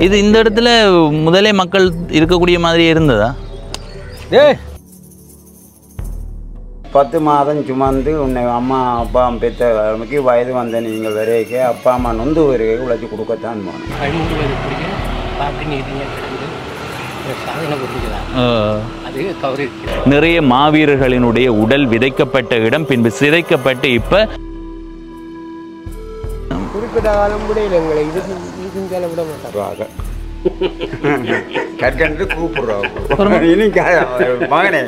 இது இந்த இடத்துல முதலே மக்கள் இருக்கக்கூடிய மாதிரி இருந்ததா? 10 மாதம் சுமந்து உன்னை அம்மா அப்பா பெற்ற வயது வந்த நீங்கள் வரைக்க அப்பா அம்மா நொந்து வரைக்கும் உழைச்சி கொடுக்கத்தான் போகணும். நிறைய மாவீரர்களினுடைய உடல் விதைக்கப்பட்ட இடம் பின்பு சிதைக்கப்பட்டு இப்ப குறிப்பிட்ட காலம் முடியல எங்களை இது விட மாட்டாங்க கற்கண்டு கூப்பிடுறோம் மகனே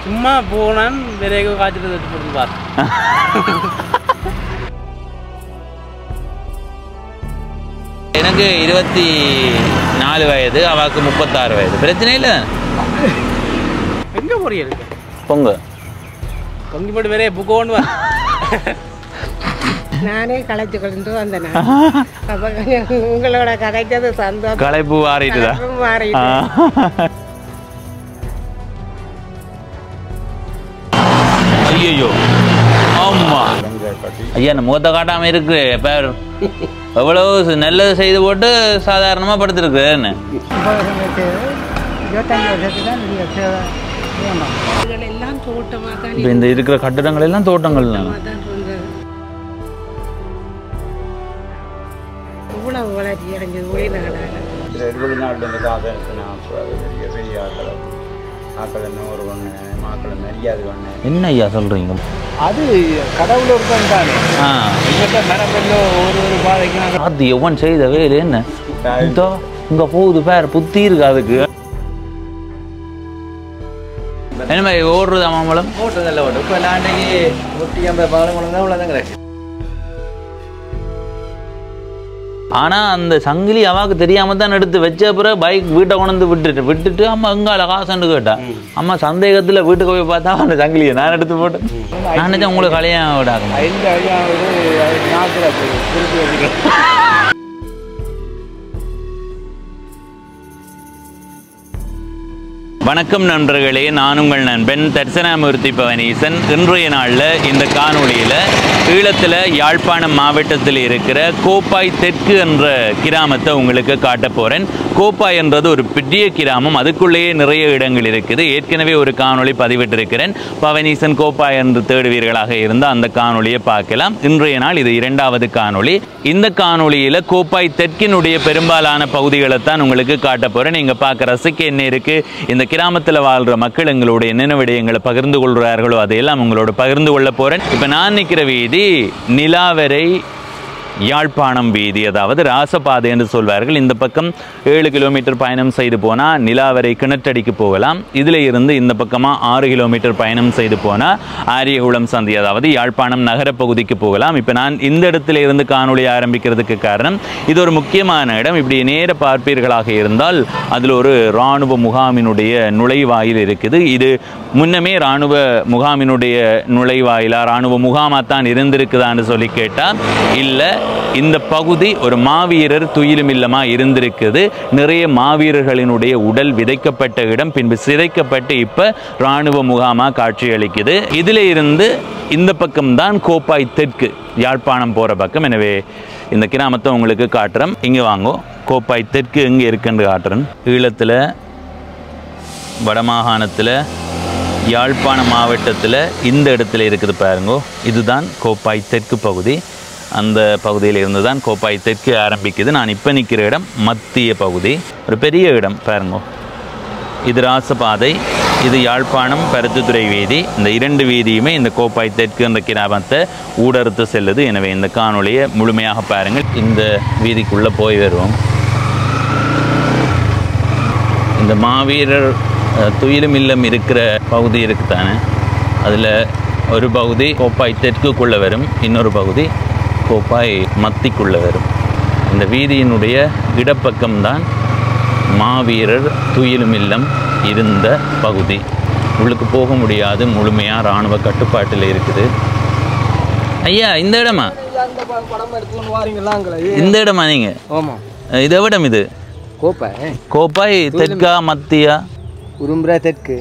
சும்மா போனான் விரைவு காய்ச்சல் தட்டு போட்டு பாரு. எனக்கு 24 வயது, அவாக்கு 36 வயது. பிரச்சனை இல்லை. எங்க போறீங்க? பொங்க பொங்கி போட்டு வேற புக்கு கொண்டு வா. நானே களைச்சு கொண்டு வந்தேன். உங்களோட கதைச்சது சந்தோஷம். களைப்பு மாறிட்டுதா? ஐயோ ஆமா ஐயா, இந்த முகத்தை காட்டாம இருக்கு பேர். எவ்வளவு நல்லது செய்து போட்டு சாதாரணமா படுத்துருக்கு. 25 வருஷத்துக்கு தான் எல்லாம் தோட்டமா தான். இப்ப இந்த இருக்கிற கட்டிடங்கள் எல்லாம் தோட்டங்கள். இவ்வளவு வளர்ச்சி அடைஞ்சது வெளிநாட்டிலேருந்து காசு பெரிய ஆக்கள் என்ன ஒரு ஒன்று மாக்களை மரியாதை ஒன்று. என்ன ஐயா சொல்றீங்க? அது கடவுள் ஒருத்தன் தானே. ஒரு பாதைக்கு அது எவன் செய்த வேலை என்ன இங்க போகுது பேர் புத்தி இருக்கு அதுக்கு. என்ன மாதிரி ஓடுறது மாம்பழம் ஓட்டு நல்ல ஓட்டு. இப்போ நாளைக்கு 150 பாலம் தான் உள்ளதான் கிடையாது. ஆனா அந்த சங்கிலி அவாக்கு தெரியாம தான் எடுத்து வச்ச பிறகு பைக் வீட்டை கொண்டு விட்டுட்டு அம்மா எங்கால காசுன்னு கேட்டா. அம்மா சந்தேகத்துல வீட்டுக்கு போய் பார்த்தா அந்த சங்கிலியை நான் எடுத்து போட்டேன். நான் தான் உங்களுக்கு கல்யாணம் விடாங்க. வணக்கம் நண்பர்களே, நான் உங்கள் நண்பன் தட்சணாமூர்த்தி பவனீசன். இன்றைய நாளில் இந்த காணொளியில் ஈழத்தில் யாழ்ப்பாணம் மாவட்டத்தில் இருக்கிற கோப்பாய் தெற்கு என்ற கிராமத்தை உங்களுக்கு காட்ட போகிறேன். கோப்பாய் என்றது ஒரு பெரிய கிராமம், அதுக்குள்ளேயே நிறைய இடங்கள் இருக்குது. ஏற்கனவே ஒரு காணொளி பதிவிட்டிருக்கிறேன். பவனீசன் கோப்பாய் என்று தேடுவீர்களாக இருந்தால் அந்த காணொளியை பார்க்கலாம். இன்றைய நாள் இது 2வது காணொளி. இந்த காணொளியில் கோப்பாய் தெற்கினுடைய பெரும்பாலான பகுதிகளை தான் உங்களுக்கு காட்ட போகிறேன். நீங்கள் பார்க்க ரசிக்க என்ன இருக்குது, இந்த கிராமத்தில் வாழ்கிற மக்கள் எங்களுடைய என்ன விடயங்களை பகிர்ந்து கொள்கிறார்களோ அதையெல்லாம் உங்களோட பகிர்ந்து கொள்ள போகிறேன். இப்போ நான் நிற்கிற வீதி நிலாவரை யாழ்ப்பாணம் வீதி, அதாவது ராசபாதை என்று சொல்வார்கள். இந்த பக்கம் 7 கிலோமீட்டர் பயணம் செய்து போனால் நிலாவரை கிணற்றடிக்கு போகலாம். இதில் இருந்து இந்த பக்கமாக 6 கிலோமீட்டர் பயணம் செய்து போனால் ஆரியகுளம் சந்தி, அதாவது யாழ்ப்பாணம் நகரப்பகுதிக்கு போகலாம். இப்போ நான் இந்த இடத்துல இருந்து காணொளி ஆரம்பிக்கிறதுக்கு காரணம், இது ஒரு முக்கியமான இடம். இப்படி நேர பார்ப்பீர்களாக இருந்தால் அதில் ஒரு இராணுவ முகாமினுடைய நுழைவாயில் இருக்குது. இது முன்னமே இராணுவ முகாமினுடைய நுழைவாயிலா இராணுவ முகாமாத்தான் இருந்திருக்குதான்னு சொல்லி கேட்டால் இல்லை, இந்த பகுதி ஒரு மாவீரர் துயிலும் இல்லமா இருந்திருக்குது. நிறைய மாவீரர்களினுடைய உடல் விதைக்கப்பட்ட இடம் பின்பு சிதைக்கப்பட்டு இப்ப இராணுவ முகாமா காட்சி அளிக்குது. இதுல இருந்து இந்த பக்கம்தான் கோப்பாய் தெற்கு, யாழ்ப்பாணம் போற பக்கம். எனவே இந்த கிராமத்தை உங்களுக்கு காட்டுறேன். இங்க வாங்கோ, கோப்பாய் தெற்கு எங்க இருக்குன்னு காட்டுறேன். ஈழத்துல வடமாகாணத்துல யாழ்ப்பாணம் மாவட்டத்தில் இந்த இடத்துல இருக்குது பாருங்கோ. இதுதான் கோப்பாய் தெற்கு பகுதி. அந்த பகுதியில் இருந்து தான் கோப்பாய் தெற்கு ஆரம்பிக்குது. நான் இப்போ நிற்கிற இடம் மத்திய பகுதி, ஒரு பெரிய இடம் பாருங்கோ. இது ராசபாதை, இது யாழ்ப்பாணம் பருத்தித்துறை வீதி. இந்த 2 வீதியுமே இந்த கோப்பாய் தெற்கு என்ற கிராமத்தை ஊடறுத்து செல்லுது. எனவே இந்த காணொளியை முழுமையாக பாருங்கள். இந்த வீதிக்குள்ளே போய் வருவோம். இந்த மாவீரர் துயிலும் இல்லம் இருக்கிற பகுதி இருக்குதானே, அதில் ஒரு பகுதி கோப்பாய் தெற்குக்குள்ளே வரும், இன்னொரு பகுதி கோப்பாய் மத்திக்குள்ளே வரும். இந்த வீதியினுடைய இடப்பக்கம்தான் மாவீரர் துயிலும் இல்லம் இருந்த பகுதி. உள்ளுக்கு போக முடியாது, முழுமையாக இராணுவ கட்டுப்பாட்டில் இருக்குது. ஐயா, இந்த இடமா? இந்த இடமா நீங்கள்? ஆமாம். இதை விடம் இது கோப்பாய். கோப்பாய் தெற்கா மத்தியா? உரும்புற தெற்கு,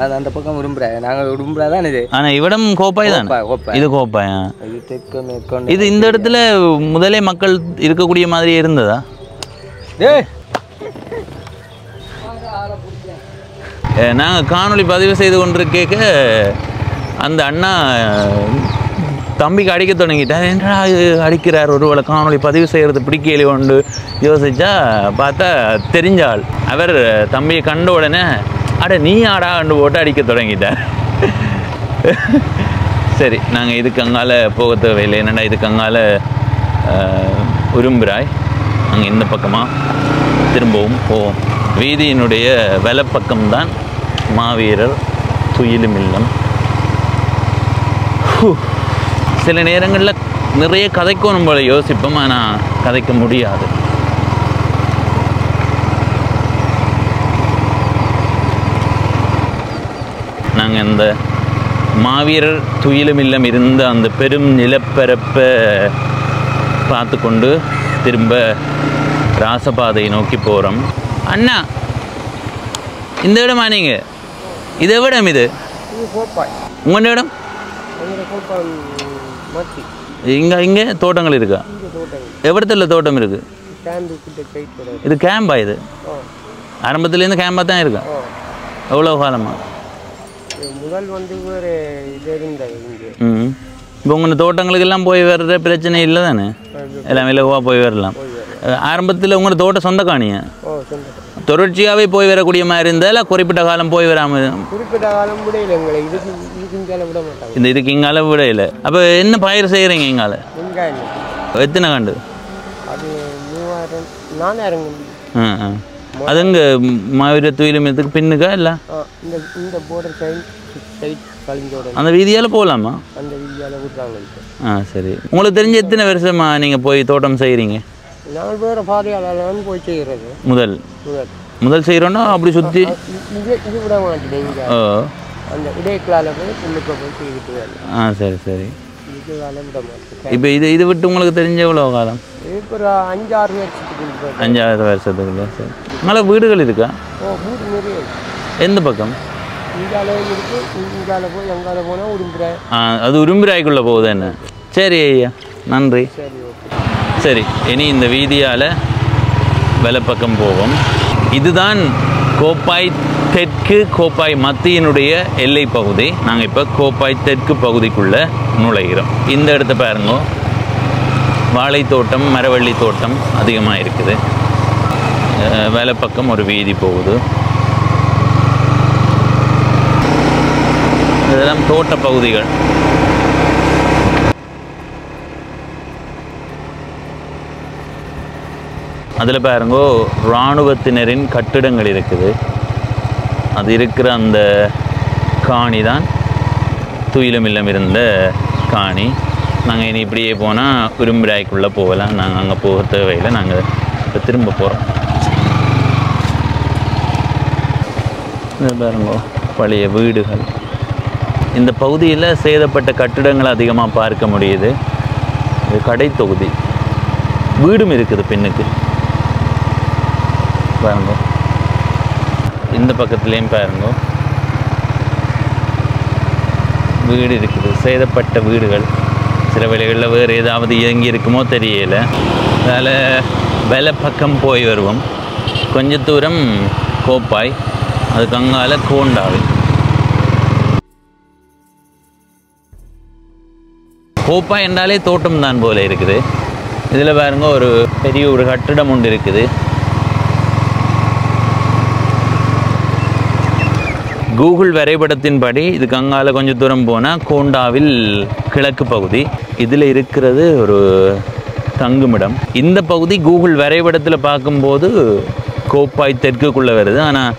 அது அந்த பக்கம் உடும்புறா, நாங்கள் உடும்புறா தான் இது. ஆனால் இவிடம் கோப்பாய் தான். இது கோப்பாயா? இது தெற்கு மேற்கொண்டு. இது இந்த இடத்துல முதலே மக்கள் இருக்கக்கூடிய மாதிரி இருந்ததா? நாங்கள் காணொளி பதிவு செய்து கொண்டிருக்க அந்த அண்ணா தம்பிக்கு அடிக்க தொடங்கிட்டார். என்னடா இது அடிக்கிறார், ஒருவேளை காணொளி பதிவு செய்கிறது பிடிக்கலையே கொண்டு யோசிச்சா பார்த்தா தெரிஞ்சாள். அவர் தம்பியை கண்ட உடனே அட நீ ஆடா கண்டு போட்டு அடிக்க தொடங்கிட்டார். சரி, நாங்கள் இதுக்கு அங்கால போக தேவையில்லை. என்னடா இதுக்கு அங்கால உரும்புறாய், நாங்கள் இந்த பக்கமாக திரும்பவும் போவோம். வீதியினுடைய வலப்பக்கம்தான் மாவீரர் துயிலும் இல்லம். சில நேரங்களில் நிறைய கதைக்கணும் போல யோசிப்போம், ஆனால் கதைக்க முடியாது. நாங்கள் இந்த மாவீரர் துயிலும் இல்லம் இருந்த அந்த பெரும் நிலப்பரப்பை பார்த்து கொண்டு திரும்ப ராசபாதையை நோக்கி போகிறோம். அண்ணா, இந்த இடமா நீங்கள்? இது எவ்விடம்? இது உங்கள் இடம்? இங்கே தோட்டங்கள் இருக்கா? எவ்வளத்துல தோட்டம் இருக்குது? இது கேம்பா? இது ஆரம்பத்துலேருந்து கேம்பாக தான் இருக்கா? எவ்வளோ காலமா? முதல் வந்து ஒரு இது இருந்தது இங்கே. இப்போ உங்கள் தோட்டங்களுக்கு எல்லாம் போய் வர்ற பிரச்சனை இல்லை தானே? எல்லாம் இலகுவாக போய் வரலாம். ஆரம்பத்தில் உங்களோட தோட்டம் சொந்த காணிய தொடர்ச்சியாகவே போய் வரக்கூடிய மாதிரி இருந்தால் குறிப்பிட்ட காலம் போய் வராமல்? குறிப்பிட்ட காலம் விட இல்லை எங்களை. இதுக்கு விட மாட்டாங்க. இந்த இதுக்கு இங்கால விட இல்லை. அப்போ என்ன பயிர் செய்கிறீங்க இங்கால? எத்தனை கண்டு? அது 3000 4000. அது இங்கே மாவீரர் துயிலும் இல்லத்துக்கு பின்னுக்கா இல்லை? இந்த போர்டர் சைட் கழிஞ்சோட அந்த வீதியால் போகலாமா? அந்த வீதியால் விட்றாங்க. சரி. உங்களுக்கு தெரிஞ்ச எத்தனை வருஷமா நீங்கள் போய் தோட்டம் செய்கிறீங்க? 4 பேரை பாதையாளர் போய் செய்கிறது. முதல் செய்கிறோன்னா அப்படி சுற்றி இது விட மாட்டேங்க. அந்த இடைக்கலால் போய் புள்ளுக்க போய் செய்துட்டு வரலாம். சரி சரி. இது வேலை விட மாட்டேன். இப்போ இது விட்டு உங்களுக்கு தெரிஞ்ச எவ்வளோ காலம்? இப்போ ஒரு 5-6 வருஷத்துக்கு. 5-6 வருஷத்துக்குள்ள. சரி. உங்களை வீடுகள் இருக்கா? வீடு நிறைய. எந்த பக்கம்? இங்காலையும் இருக்குது. இங்கால போய் எங்கால போனால் உடும்புறாய். அது உரும்பிராய்க்குள்ளே போகுது என்ன? சரி ஐயா, நன்றி. சரி, ஓகே. சரி, இனி இந்த வீதியால் வலப்பக்கம் போவோம். இதுதான் கோப்பாய் தெற்கு கோப்பாய் மத்தியினுடைய எல்லை பகுதி. நாங்கள் இப்போ கோப்பாய் தெற்கு பகுதிக்குள்ளே நுழைகிறோம். இந்த இடத்த பாருங்க, வாழைத்தோட்டம், மரவள்ளி தோட்டம் அதிகமாக இருக்குது. வலப்பக்கம் ஒரு வீதி போகுது. இதெல்லாம் தோட்ட பகுதிகள். அதில் பாருங்கோ இராணுவத்தினரின் கட்டிடங்கள் இருக்குது. அது இருக்கிற அந்த காணி தான் துயிலும் இல்லம் இருந்த காணி. நாங்கள் இனி இப்படியே போனால் உரும்பிராய்க்குள்ளே போகலாம். நாங்கள் அங்கே போக தேவையில்லை. நாங்கள் இப்போ திரும்ப போகிறோம். இது பாருங்கோ பழைய வீடுகள். இந்த பகுதியில் சேதப்பட்ட கட்டிடங்கள் அதிகமாக பார்க்க முடியுது. இது கடை தொகுதி. வீடும் இருக்குது பின்னுக்கு பாருங்க. இந்த பக்கத்துலேயும் பாருங்க வீடு இருக்குது, சேதப்பட்ட வீடுகள். சில வேளைகளில் வேறு ஏதாவது இயங்கி இருக்குமோ தெரியலை. அதில் வெலை பக்கம் போய் வருவோம். கொஞ்ச தூரம் கோப்பாய், அதுக்கு அங்கால கோண்டாவில். கோப்பாய் என்றாலே தோட்டம் தான் போல இருக்குது. இதில் பாருங்க ஒரு பெரிய ஒரு கட்டிடம் ஒன்று இருக்குது. கூகுள் வரைபடத்தின்படி இதுக்கு அங்கால கொஞ்சம் தூரம் போனால் கோண்டாவில் கிழக்கு பகுதி. இதில் இருக்கிறது ஒரு தங்குமிடம். இந்த பகுதி கூகுள் வரைபடத்தில் பார்க்கும்போது கோப்பாய் தெற்குக்குள்ளே வருது. ஆனால்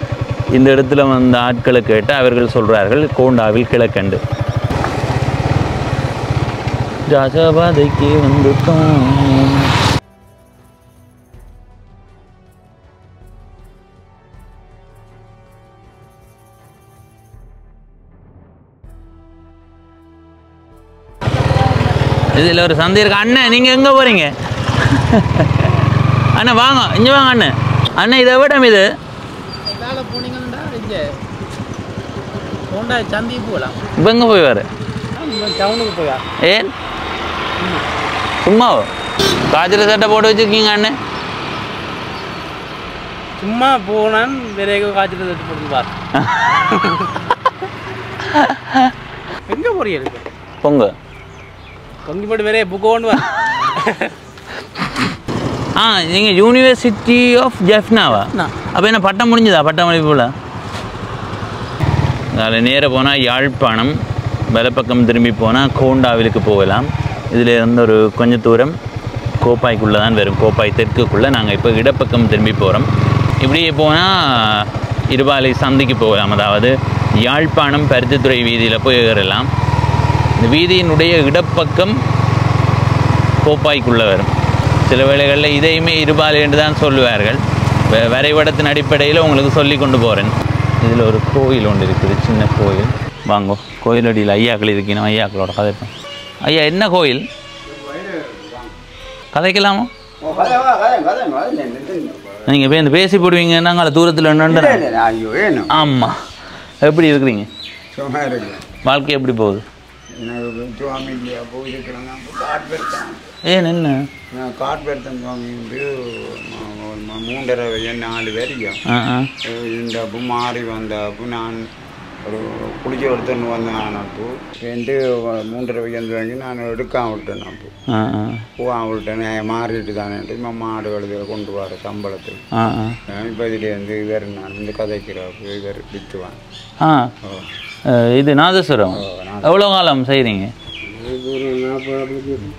இந்த இடத்துல வந்த ஆட்களை கேட்டால் அவர்கள் சொல்கிறார்கள் கோண்டாவில் கிழக்கண்டு. ராஜபாதைக்கு வந்துட்டோம். இதில் ஒரு சந்தை இருக்கு. அண்ணன் நீங்கள் எங்கே போகிறீங்க? அண்ணன் வாங்க, இங்கே வாங்க அண்ணன். அண்ணன் இதை விடம் இது கோண்டா சந்தி போகலாம். இப்போ எங்கே போய் வர? டவுனுக்கு போயா? ஏன் சும்மாவோ காய்ச்சல் சட்டை போட்டு வச்சுருக்கீங்க அண்ணே? சும்மா போனான் வேற காய்ச்சல் தட்டு போட்டுருப்பார். எங்கே போறீங்க? பொங்க பொங்கி போட்டு வேற புக்கு கொண்டு வா. நீங்கள் யூனிவர்சிட்டி ஆஃப் ஜெஃப்னாவா? அப்போ என்ன பட்டம் முடிஞ்சுதா? பட்டம் முடிப்போல அதில் நேராக போனால் யாழ்ப்பாணம், வலப்பக்கம் திரும்பி போனால் கோண்டாவிலுக்கு போகலாம். இதில் இருந்து ஒரு கொஞ்சம் தூரம் கோப்பாய்க்குள்ளே தான் வரும். கோப்பாய் தெற்குக்குள்ளே நாங்கள் இப்போ இடப்பக்கம் திரும்பி போகிறோம். இப்படியே போனால் இருபாலை சந்திக்கு போகலாம். அதாவது யாழ்ப்பாணம் பருத்தித்துறை வீதியில் போய் ஏறலாம். இந்த வீதியினுடைய இடப்பக்கம் கோப்பாய்க்குள்ளே வரும். சில வேளைகளில் இதையுமே இருபாலை என்று தான் சொல்லுவார்கள். வரைபடத்தின் அடிப்படையில் உங்களுக்கு சொல்லி கொண்டு போகிறேன். இதில் ஒரு கோயில் ஒன்று இருக்குது, சின்ன கோயில். வாங்கோ, கோயிலடியில் ஐயாக்கள் இருக்கணும். ஐயாக்களோட கதைப்போம். ஐயா, என்ன கோயில்? கதைக்கலாமா? நீங்கள் இப்போ இந்த பேசி போடுவீங்க, நாங்கள் தூரத்தில் என்னண்டு. ஆமாம். எப்படி இருக்கிறீங்க? வாழ்க்கை எப்படி போகுது? ஏன் என்ன? காட் பெருத்தன் வாங்கிட்டு 3.5 4 வரைக்கும் இந்த அப்பு மாறி வந்த அப்பு நான் ஒரு குளிக்க எடுத்துன்னு வந்தேன். அப்போ வந்து 3.5 வாங்கி நான் எடுக்காம விட்டேன். அப்போ போகாம விட்டேன். மாறிட்டு தானே இப்போ மாடு கழுத கொண்டு வர சம்பளத்துக்கு. இப்போ இதுலேருந்து இவர் நான் இந்த கதைக்கிறப்போ இவர் விற்றுவான். இது நாதஸ்வரம் எவ்வளோ காலம் செய்கிறீங்க?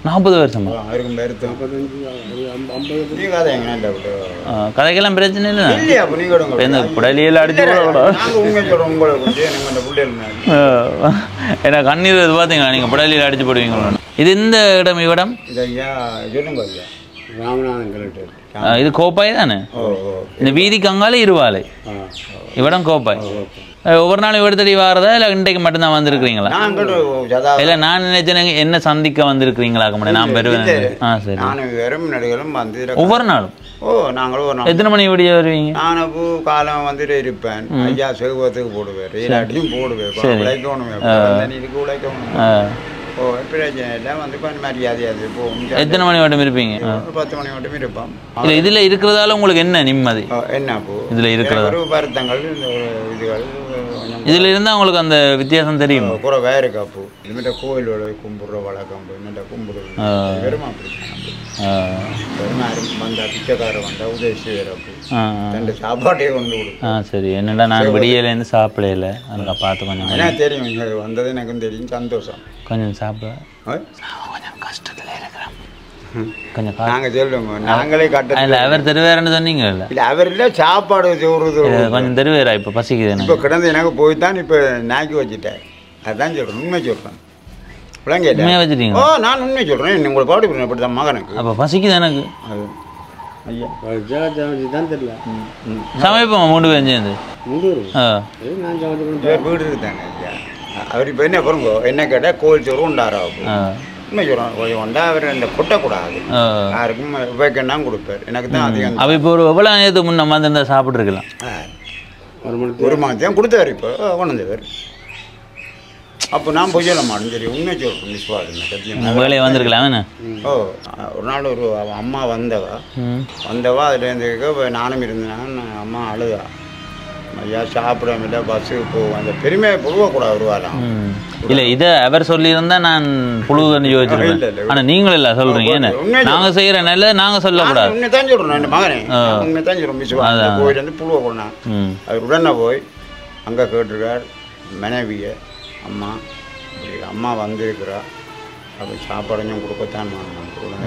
40 வருஷமா? கதைக்கெல்லாம் பிரச்சனை இல்லை. ஏன்னா கண்ணீர் பார்த்தீங்களா நீங்கள் புடலியில் அடிச்சு போடுவீங்களா? இது இந்த இடம் இவ்விடம் இது கோப்பாய் தானே? இந்த வீதிக்கு அங்கால இருவாலை, இவ்விடம் கோப்பாய். ஒவ்வொரு நாளும் இவ்வளோ வாரதா இல்லை இன்றைக்கு மட்டும்தான் வந்திருக்கிறீங்களா? இல்லை, நான் நினைச்சேன் என்ன சந்திக்க வந்திருக்கிறீங்களா? நான் பெறுவேன். சரி. ஒவ்வொரு நாளும்? நாங்களும் எத்தனை மணி விடிய வருவீங்க? நான் அப்போ காலம் வந்துட்டு இருப்பேன். ஐயா செகுவத்துக்கு போடுவேன், எல்லாத்தையும் போடுவேன். இதுக்கு உழைக்கணும். எத்தனை மணி மட்டும் இருப்பீங்க? 10 மணி மட்டும் இருப்போம். இல்லை, இதில் இருக்கிறதால உங்களுக்கு என்ன நிம்மதி? என்ன இதில் இருக்கிறதா வருத்தங்கள் இதுகள் இதில் இருந்தால் உங்களுக்கு அந்த வித்தியாசம் தெரியும். குறவே இருக்கு. அப்போ இதுமாதிரி கோயிலோட கும்பிடுற வழக்கம் கும்பிடுறது வெறும் அப்படி வந்தா பிச்சைக்காரர் வந்தா உதவி ரெண்டு சாப்பாட்டையே கொண்டு கொடுக்கும். சரி. என்னடா நான் விடியலேருந்து சாப்பிடல, எனக்கு பார்த்து கொஞ்சம் என்ன தெரியும். இங்கே வந்தது எனக்கும் தெரியும். சந்தோஷம். கொஞ்சம் சாப்பிட கொஞ்சம் கஷ்டத்தில் இருக்கிறோம். கொஞ்சம் நாங்கள் சொல்லுவோம், நாங்களே கட்ட இல்லை. அவர் தெருவேறன்னு சொன்னீங்க. இல்லை இல்லை, அவர் இல்லை, சாப்பாடு சொல்றது கொஞ்சம் தெருவேறா. இப்போ பசிக்குது. இப்போ கிடந்து எனக்கு போய் தான் இப்போ நாக்கி வச்சுட்டேன். அதுதான் சொல்கிறேன், உண்மை சொல்கிறேன். உண்மையாக வச்சுட்டீங்க? ஓ, நான் உண்மை சொல்கிறேன். உங்களை பாடு பண்ண அப்படி தான் மகனுக்கு. அப்போ பசிக்குது எனக்கு. அது ஐயா தான் தெரியல. சமைப்போம் 3 பேரும் சேர்ந்து. வீடு இருக்குதாங்க ஐயா. அவர் இப்போ என்ன பாருங்க, என்ன கேட்டால் கோயில் சோறு உண்டாரா? உண்மை சொல்கிறோம், கொஞ்சம் உண்டா. அவர் இந்த கொட்டக்கூடாது, யாருக்கும் வைக்கணும் கொடுப்பார். எனக்கு தான் அதிகம். அப்போ இப்போ ஒரு எவ்வளோ நேரத்துக்கு முன்னே வந்து சாப்பிட்ருக்கலாம். 1 மாதத்தையும் கொடுத்தாரு. இப்போ கொண்டு வந்தவர். அப்போ நான் போய் சொல்ல மாட்டேன். சரி, உண்மை சொல்கிறேன். விஸ்வாசம் வேலையை வந்திருக்கலாம். ஓ, ஒரு நாள் ஒரு அம்மா வந்தவா அதுலேருந்து நானும் இருந்தேன். அம்மா அழுதா, ஐயா சாப்பிடாம பஸ்ஸுக்கு போவோம். அந்த பெருமையை புழுவக்கூடாது வருவாராம். இல்லை, இதை அவர் சொல்லியிருந்தா நான் புழுவன்னு யோசிச்சிருக்கேன். ஆனால் நீங்களும் இல்லை சொல்கிறீங்க. என்ன நாங்கள் செய்கிற நல்ல நாங்கள் சொல்லக்கூடாது. உண்மை தான் சொல்கிறோம். என் மகனே உண்மை தான் சொல்கிறோம். விஸ்வாசம் கோயில் வந்து புழுவக்கூடாது. அவர் உடனே போய் அங்கே கேட்டிருக்கார் மனைவியை. அம்மா வந்திருக்கிறா, அப்போ சாப்பாடையும் கொடுக்கத்தான்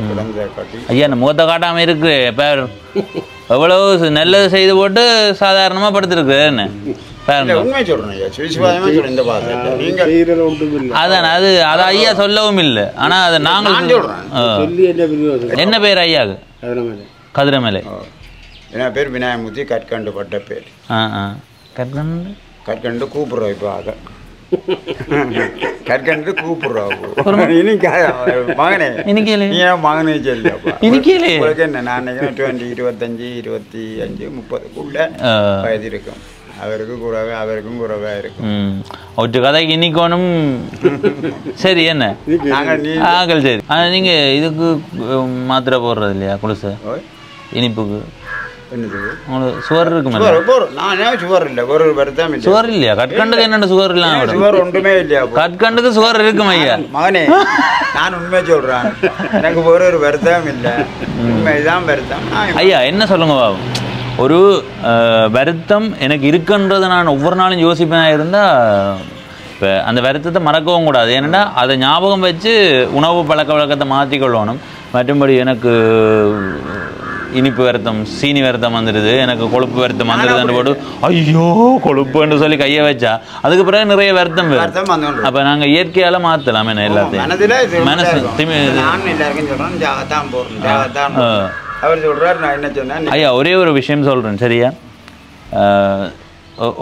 கிடந்த காட்டி. ஐயா, இந்த முகத்தை காட்டாமல் இருக்கு. பேர் எவ்வளவு நல்லது செய்து போட்டு சாதாரணமாக படுத்துருக்கு. உண்மை சொல்கிறேன் ஐயா, விசுவாசமாக சொல்கிறேன். இந்த பாசத்தை நீங்கள் அதான் அது ஐயா சொல்லவும் இல்லை. ஆனால் அதை நாங்கள் சொல்கிறேன். என்ன பேர் ஐயாவுக்கு? கதிரமலை. என்ன பேர்? விநாயகமூர்த்தி. கற்கண்டு பட்ட பேர். கற்கண்டு கூப்பிட்றோம். இப்போ ஆக கற்கண்டு கூப்பிடுறோம். மகனே ஏன் மகனே சொல்லியாப்பா? என்ன நான் 20, 25, 25, 30 வயது இருக்கும். அவருக்கு குறைவே அவருக்கும் குறைவாக இருக்கும். ஒற்று கதைக்கு இன்னைக்கோனும் சரி என்ன ஆகல் சரி. ஆனால் நீங்கள் இதுக்கு மாத்திரை போடுறது இல்லையா குளிசை இனிப்புக்கு? உங்களுக்கு சுகர் இருக்குமா? சுகர் இல்லை, ஒரு வருத்தம் இல்லை. சுகர் இல்லையா? கட்கண்டுக்கு என்னென்ன சுகர் இல்லாம? சுகர் ஒன்றுமே இல்லையா? கட்கண்டுக்கு சுகர் இருக்கும் ஐயா. மகனே நான் உண்மை சொல்றேன், எனக்கு ஒரு வருத்தம் இல்லை, உண்மைதான் வருத்தம். ஐயா என்ன சொல்லுங்க பாபு, ஒரு வருத்தம் எனக்கு இருக்குன்றதை நான் ஒவ்வொரு நாளும் யோசிப்பேன் இருந்தால் இப்போ அந்த வருத்தத்தை மறக்கவும் கூடாது. ஏன்னா அதை ஞாபகம் வச்சு உணவு பழக்க வழக்கத்தை மாற்றிக்கொள்ளணும். மற்றும்படி எனக்கு இனிப்பு வருத்தம் சீனி வருத்தம் வந்துடுது, எனக்கு கொழுப்பு வருத்தம் வந்துடுதுன்னு போட்டு ஐயோ கொழுப்புன்னு சொல்லி கையை வச்சா அதுக்கு பிறகு நிறைய வருத்தம் வரும். அப்போ நாங்கள் இயற்கையால் மாற்றலாம் என்ன எல்லாத்தையும் மனசு அவர் சொல்றாரு. நான் என்ன சொன்னேன் ஐயா, ஒரே ஒரு விஷயம் சொல்கிறேன் சரியா?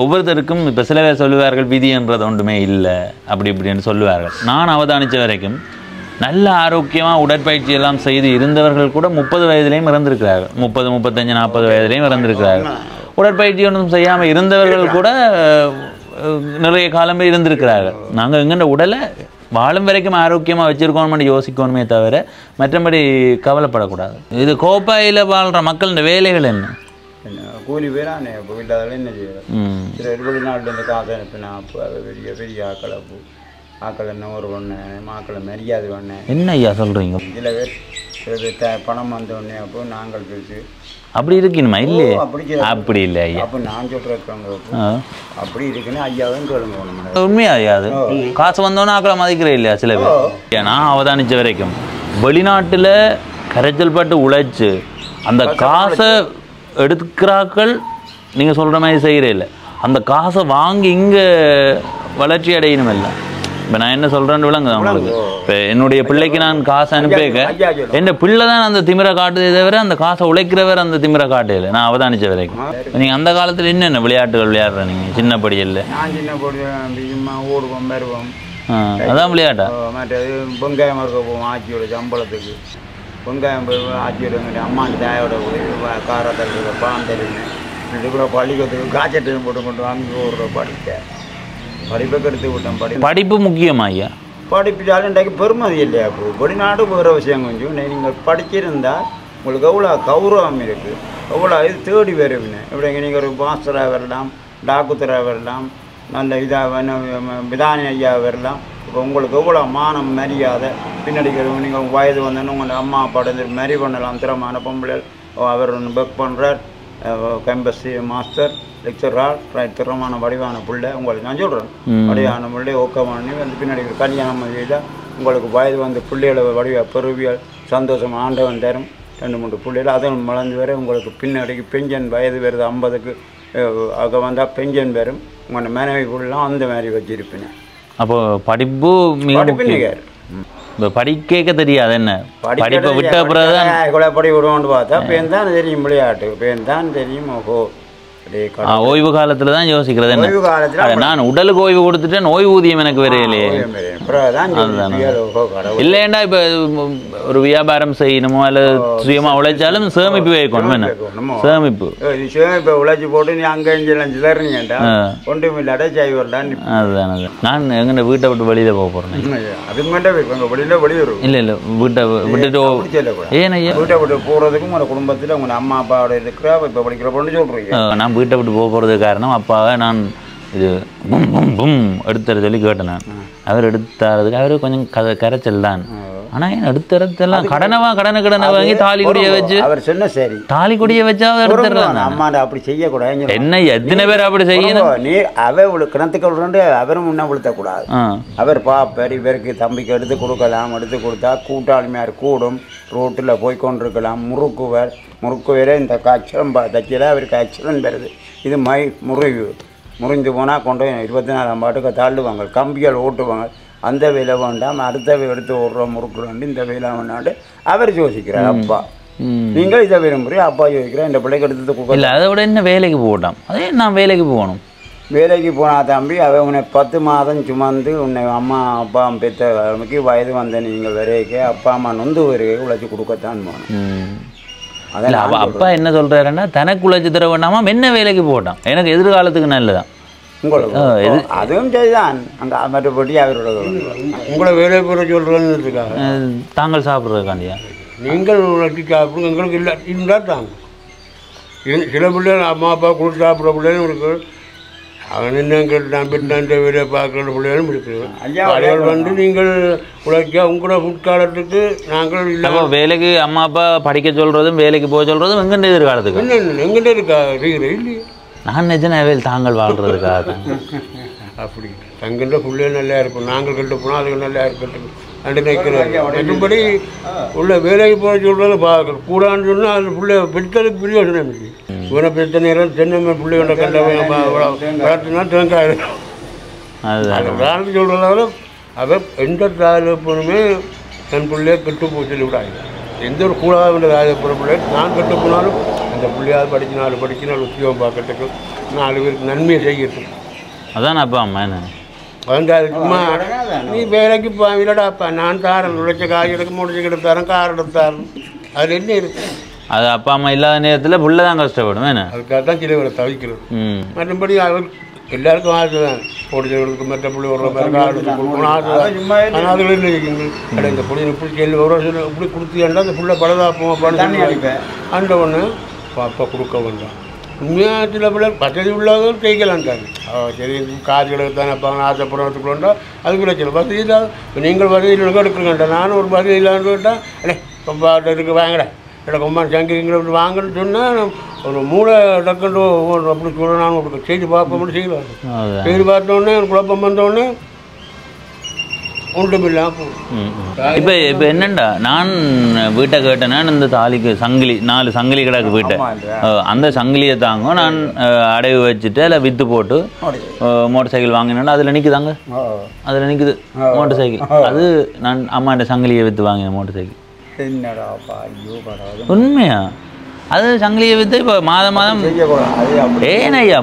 ஒவ்வொருத்தருக்கும் இப்போ சில பேர் சொல்லுவார்கள் விதின்றது ஒன்றுமே இல்லை அப்படி இப்படின்னு சொல்லுவார்கள். நான் அவதானித்த வரைக்கும் நல்ல ஆரோக்கியமாக உடற்பயிற்சி எல்லாம் செய்து இருந்தவர்கள் கூட 30 வயதிலையும் இறந்திருக்கிறார்கள். 30, 35, 40 வயதிலையும் இறந்திருக்கிறார்கள். உடற்பயிற்சி ஒன்றும் செய்யாமல் இருந்தவர்கள் கூட நிறைய காலமே இருந்திருக்கிறார்கள். நாங்கள் எங்கள்ட உடலை வாழும் வரைக்கும் ஆரோக்கியமாக வச்சுருக்கோம்னு யோசிக்கணுமே தவிர மற்றபடி கவலைப்படக்கூடாது. இது கோப்பாயில் வாழ்கிற மக்கள் வேலைகள் என்ன? கூலி பேரானே இப்போ வீட்டாதால என்ன செய்யலாம். சில வெளிநாட்டிலேருந்து காசு அனுப்பினா அப்போ அது பெரிய பெரிய ஆக்களை ஆக்கள் என்ன ஒரு ஒன்று மாக்களை மரியாதை ஒன்று. என்ன ஐயா சொல்கிறீங்க? சில பேர் சில பேர் பணம் வந்தோடனே அப்போ நாங்கள் பேசி அப்படி இருக்கணுமா? இல்லையே, அப்படி இல்லை ஐயா. அப்போ நான் சொல்கிறவங்க அப்படி இருக்குன்னு ஐயாவும் கேளுங்க. உண்மையா ஐயா? அது காசு வந்தோன்னே ஆக்களை மதிக்கிறே இல்லையா சில பேர்? நான் அவதானித்த வரைக்கும் வெளிநாட்டில் கரைச்சல் பட்டு உழைச்சு அந்த காசை எடுக்கிறாக்கள் நீங்கள் சொல்கிற மாதிரி செய்கிறே இல்லை. அந்த காசை வாங்கி இங்கே வளர்ச்சி அடையணும் இல்லை. இப்போ நான் என்ன சொல்கிறேன்னு விளங்குது அவங்களுக்கு. இப்போ என்னுடைய பிள்ளைக்கு நான் காசை அனுப்பிக்க என் பிள்ளை தான் அந்த திமிரை காட்டுதே தவிர அந்த காசை உழைக்கிறவர் அந்த திமிரை காட்டையில நான் அவதானித்த வரைக்கும். நீங்கள் அந்த காலத்தில் என்னென்ன விளையாட்டுகள் விளையாடுற நீங்கள் சின்ன படியில்? நான் சின்ன படி ஓடுவோம் வருவோம். அதான் விளையாட்டா? மற்றது வெங்காயம் இருக்க போவோம் ஆட்சியோட சம்பளத்துக்கு. வெங்காயம் ஆட்சி விடுங்க அம்மாண்ட தாயோட காரத்தில் பணம் தெரியுங்க. இது கூட பள்ளிக்கூடத்துக்கு காய்ச்சட்டு போட்டு கொண்டு வாங்கி ஒரு படிப்பை கெடுத்து விட்டோம். படிப்பு முக்கியமா ஐயா? படிப்பிட்டாலும் இன்றைக்கு பெருமதி இல்லையா? இப்போ வெளிநாடு போகிற விஷயம் கொஞ்சம் நீங்கள் படிச்சிருந்தால் உங்களுக்கு எவ்வளோ கௌரவம் இருக்குது, எவ்வளோ இது தேடி வருவீங்க. எப்படிங்க நீங்கள் ஒரு மாஸ்டராக வரலாம், டாக்குத்தராக வரலாம், நல்ல இதாக விதானி ஐயா வரலாம். இப்போ உங்களுக்கு எவ்வளோ மானம் மரியாதை பின்னடிக்கிறவங்க. நீங்கள் வயது வந்தோன்னு உங்கள் அம்மா அப்பா மாரி பண்ணலாம். திறமான பொம்பளை அவர் ஒன்று ஒர்க் பண்ணுறார், கேம்பஸ் மாஸ்டர் லெக்சராக திறமான வடிவான பிள்ளை. உங்களுக்கு நான் சொல்கிறேன் வடிவான பிள்ளை ஓக்கமான வந்து பின்னாடி கல்யாணம் செய்தால் உங்களுக்கு வயது வந்து பிள்ளைகளை வடிவ பெருவியல் சந்தோஷம் ஆண்டவன் தரும். 2-3 பிள்ளைகள் அதுவும் வளர்ந்து வர உங்களுக்கு பின்னாடிக்கு பெஞ்சன் வயது வருது 50க்கு அங்கே வந்தால் பெஞ்சன் வரும். உங்கள் மனைவி பிள்ளைலாம் அந்த மாதிரி வச்சிருப்பேன். அப்போ படிப்பு படிக்க தெரியாது என்ன? படிப்பை விட்ட பிறகு படி விடுவோன்னு பார்த்தா பேன் தான் தெரியும் விளையாட்டு, பேன் தான் தெரியும். ஓஹோ ஓய்வு காலத்துல தான் யோசிக்கிறது என்ன? நான் உடலுக்கு ஓய்வு கொடுத்துட்டேன், ஓய்வூதியம் எனக்கு வரையிலே இல்லைண்டா. இப்ப ஒரு வியாபாரம் செய்யணுமோ அல்லது சுயமா உழைச்சாலும் சேமிப்பு வைக்கணும். என்ன சேமிப்பு? சேமிப்பை உழைச்சி போட்டு நீ அங்கே சிலறீங்கடா ஒன்றும் இல்லாட செய்வர்தான். அதுதான் நான் எங்க வீட்டை விட்டு வெளியில போக போறேன். அதுக்கு மட்டும் வெளியில வெளியூர் இல்ல இல்ல வீட்டை விட்டுட்டு ஏன் ஐயா வீட்டை விட்டு போறதுக்கும் உங்க குடும்பத்துல உங்க அம்மா அப்பாவோட இருக்கிற இப்ப படிக்கிற பொண்ணு சொல்றீங்க. நான் வீட்டை விட்டு போகிறதுக்கு காரணம் அப்பாவை நான் இது பும் பும் பும் எடுத்துற சொல்லி கேட்டேன். நான் அவர் எடுத்தாரதுக்கு அவர் கொஞ்சம் கரைச்சல் தான். ஆனால் என் எடுத்துறதெல்லாம் கடனை வாங்கி தாலி குடியை வச்சு அவர் சொன்ன சரி தாலி குடியை வச்சா எடுத்துடுறாங்க. அம்மாண்ட அப்படி செய்யக்கூடாது. என்ன எத்தனை பேர் அப்படி செய்யணும்? நீ அவ கிணத்துக்கு விழுந்து அவரும் முன்ன விழுத்தக்கூடாது. அவர் பெரிய பேருக்கு தம்பிக்கு எடுத்து கொடுக்கலாம். எடுத்து கொடுத்தா கூட்டாளிமையார் கூடும் ரோட்டில் போய்கொண்டிருக்கலாம். முறுக்குவரே இந்த அச்சலம் தைக்கல அவருக்கு அச்சலம் வருது. இது முறிஞ்சு போனால் கொண்டு 24ஆம் பாட்டுக்கு தள்ளுவாங்க, கம்பிகள் ஓட்டுவாங்க. அந்த வேலை வேண்டாம், அடுத்த எடுத்து ஓடுற முறுக்கு வேண்டி இந்த வேலை வேண்டாண்டு அவர் யோசிக்கிறார். அப்பா நீங்கள் இதை விரும்புகிறீ, அப்பா யோசிக்கிறேன் இந்த பிள்ளைக்கு எடுத்து இல்லை. அதை விட என்ன வேலைக்கு போகட்டாம்? அதே நான் வேலைக்கு போகணும். வேலைக்கு போனால் தம்பி அவன் உன்னை 10 மாதம் சுமந்து உன்னை அம்மா அப்பா பெற்ற கிழமைக்கு வயது வந்த நீங்கள் வரைக்க அப்பா அம்மா நொந்து வரைக்கும் உழைச்சி கொடுக்கத்தான் போகணும். இல்லை அப்பா என்ன சொல்கிறாருன்னா தனக்கு உழைச்சி தர வேண்டாமா என்ன வேலைக்கு போட்டான் எனக்கு எதிர்காலத்துக்கு நல்லதான் உங்களுக்கு அதுவும் சரிதான் அந்த மற்றபடி அவரோட உங்களை வேலை போகிற சொல்கிறதுக்காக தாங்கள் சாப்பிட்றதுக்காண்டியா நீங்கள் உழைச்சி சாப்பிடுங்க எங்களுக்கு இல்லை இருந்தால் தாங்க சில பிள்ளைகள் அம்மா அப்பா கொடுத்து சாப்பிட்ற பிள்ளைகளும் இருக்குது அவன் என்ன கேட்டான் பெற்றான் வேலையை பார்க்குற பிள்ளைகளும் இருக்குது அவர்கள் வந்து நீங்கள் உழைக்க உங்களோட முற்காலத்துக்கு நாங்கள் இல்லாமல் வேலைக்கு அம்மா அப்பா படிக்க சொல்கிறதும் வேலைக்கு போக சொல்கிறதும் எங்கெண்ட எதிர்காலத்துக்கு என்ன எங்கிட்ட இருக்கா இருக்கிற இல்லையே நான் நிஜனாவே தாங்கள் வாழ்கிறதுக்காக அப்படி தங்கின்ற பிள்ளைகள் நல்லா இருக்கும் நாங்கள் கட்டு போனால் அதுக்கு நல்லா இருக்கட்டும் அண்டு நிற்கிறோம் மற்றபடி உள்ள வேலைக்கு போக சொல்கிறது பார்க்கணும் கூடான்னு சொன்னால் அந்த பிள்ளை பெற்றதுக்கு பிரயோஜனம் இல்லை இவனை பெற்ற நேரம் தென்னை பிள்ளைகளை கண்டவன் வளர்த்துனா தேங்காய் உதாரணத்துக்கு சொல்கிறதால அவன் எந்த தாயப்பனுமே தன் பிள்ளையை கெட்டு போய் சொல்லி விடாது எந்த ஒரு கூடாத தாயப்பன பிள்ளை நான் கெட்டு போனாலும் அந்த பிள்ளையாவது படித்து 4 உத்தியோகம் பார்க்கறதுக்கு 4 பேருக்கு நன்மையை செய்யறதுக்கு அதான் அப்பா அம்மா என்ன வந்தாதுக்குமா நீ வேலைக்கு இல்லடாப்பா நான் தாரன் உழைச்ச காய் எடுக்க முடிச்சு எடுத்தாரன் கார் எடுத்தாரன் அதில் என்ன இருக்கு அது அப்பா அம்மா இல்லாத நேரத்தில் புள்ள தான் கஷ்டப்படும் என்ன அதுக்காக தான் சிலவரை தவிக்கிறது மற்றபடி அவர் எல்லாருக்கும் ஆசை தான் போடிச்சவர்களுக்கு மற்ற புள்ளி ஒரு மாதிரி கார் எடுத்து கொடுக்கணும் ஆசை தான் ஆனால் அதில் இல்லை இல்லை இந்த புள்ளி இப்படி கேள்வி இப்படி கொடுத்தீங்கன்னா அந்த புள்ள பலதாப்போம் அந்த ஒன்று அப்பா கொடுக்க வேண்டாம் உண்மையாக சில பிள்ளை வசதி உள்ளவங்க செய்யலான்ட்டாங்க சரி காசு கிடக்குத்தானே அப்போ ஆசைப்படுறதுக்குள்ளா அதுக்கு பிரச்சனை வசதி தான் இப்போ நீங்கள் வசதி இல்லைங்க எடுக்கிறேன்டா நானும் ஒரு வசதி இல்லான்னு கேட்டால் அடே ரொம்ப இருக்கு வாங்கடா இல்லை ரொம்ப சங்கிங்களை வாங்கன்னு சொன்னால் ஒரு மூளை டக்குன்னு அப்படி சொல்ல நான் உங்களுக்கு செய்து பார்ப்போம்னு செய்யலாம் செய்து பார்த்தோன்னே குழப்பம் வந்தோடனே ஒன்றும் இல்லாமல் இப்போ இப்போ என்னண்டா நான் வீட்டை கேட்டேன்னா இந்த தாலிக்கு சங்கிலி 4 சங்கிலி கிடக்கு வீட்டை அந்த சங்கிலியை தாங்க நான் அடைவு வச்சுட்டு இல்லை விற்று போட்டு மோட்டர் சைக்கிள் வாங்கினேன்னா அதில் நிற்குதாங்க அதில் நிற்குது மோட்டர் சைக்கிள் அது நான் அம்மாண்ட சங்கிலியை விற்று வாங்கினேன் மோட்டர் சைக்கிள் உண்மையா அது சங்கிலியை விற்று இப்போ மாதம் ஏனையா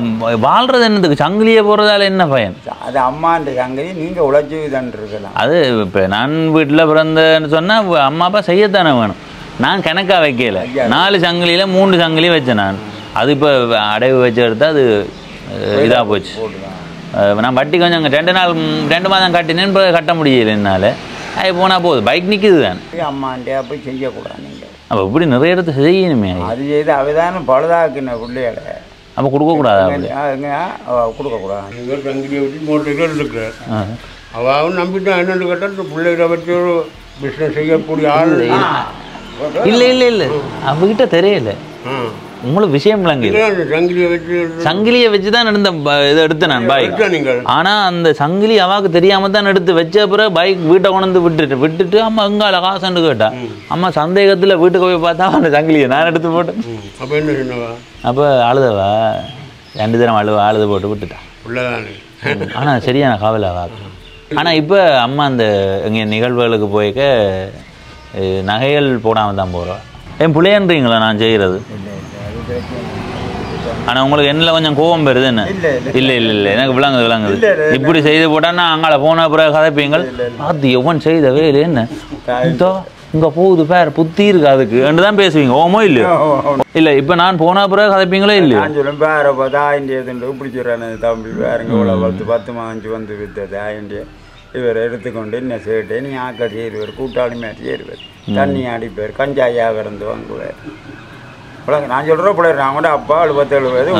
வாழ்றது என்னதுக்கு சங்கிலியை போடுறதால என்ன பயன் அது அம்மாண்ட சங்கிலி நீங்கள் உழைச்சி தான் இருக்கலாம் அது இப்போ நான் வீட்டில் பிறந்தேன்னு சொன்னால் அம்மா அப்பா செய்யத்தானே வேணும் நான் கணக்காக வைக்கல 4 சங்கிலியில் 3 சங்கிலி வச்சேன் நான் அது இப்போ அடைவு வச்சு எடுத்தால் அது இதாக போச்சு நான் வட்டி கொஞ்சம் 2 மாதம் கட்டினேன்னு இப்போ கட்ட முடியல என்னால் அது போனால் போகுது பைக் நிற்குது தான் அம்மாண்டே போய் செய்யக்கூடாது நீங்கள் அப்போ இப்படி நிறைய இடத்த செய்யணுமே அது செய்து அவதான பழுதாக்குன பிள்ளைகளை அப்போ கொடுக்கக்கூடாது கொடுக்கக்கூடாது நீங்கள் சங்கிலியை வச்சு மோட்டர்கள் இருக்கிறார் அவன் நம்பிட்டான் என்னென்னு கேட்டால் பிள்ளைகளை வச்சு ஒரு பிஸ்னஸ் செய்யக்கூடிய ஆள் இல்லை அவகிட்ட தெரியல உங்களுக்கு விஷயம் சங்கிலியை வச்சு தான் நடந்த இதை எடுத்தேன் நான் பைக் ஆனால் அந்த சங்கிலி அவாவுக்கு தெரியாமல் தான் எடுத்து வச்ச பிறகு பைக் வீட்டை கொண்டு விட்டுட்டு அம்மா எங்கால காசுன்னு கேட்டா அம்மா சந்தேகத்தில் வீட்டுக்கு போய் பார்த்தா அந்த சங்கிலியை நான் எடுத்து போட்டேன் அப்போ என்ன சொன்னவா அப்போ அழுதவா 2 தரம் அழுத போட்டு விட்டுட்டா ஆனால் சரியான காவலாவா ஆனால் இப்போ அம்மா அந்த எங்கள் நிகழ்வுகளுக்கு போய்க்க நகைகள் போடாமல் தான் போகிறோம் என் பிள்ளையன்றீங்களா நான் செய்கிறது ஆனால் உங்களுக்கு என்ன கொஞ்சம் கோபம் பெறுது என்ன இல்லை எனக்கு விளங்குது இப்படி செய்து போட்டான்னா அங்கால போன பிறகு கதைப்பீங்கள் பார்த்து எவன் செய்தவே இல்லை என்ன இங்கே போகுது பேர் புத்தி இருக்கு அதுக்கு என்று தான் பேசுவீங்க ஓமோ இல்லையோ இல்லை இப்போ நான் போன பிறகு கதைப்பீங்களோ இல்லையோ சொல்லுவேன் வேற பார்த்தா ஆயிண்டியது பிடிச்சிடறானு தம்பி வேறுங்க இவ்வளோ 10 மாஞ்சு வந்து வித்தது ஆயிண்டிய இவர் எடுத்துக்கொண்டு என்ன செய்யிட்டு நீ ஆக்கள் செய்வார் கூட்டாளி மேலே செய்வார் தண்ணி அடிப்பார் கஞ்சாயா கிடந்து வாங்குவார் நான் சொல்கிறேன் பிள்ளை நான் கூட அப்பா 77 வயது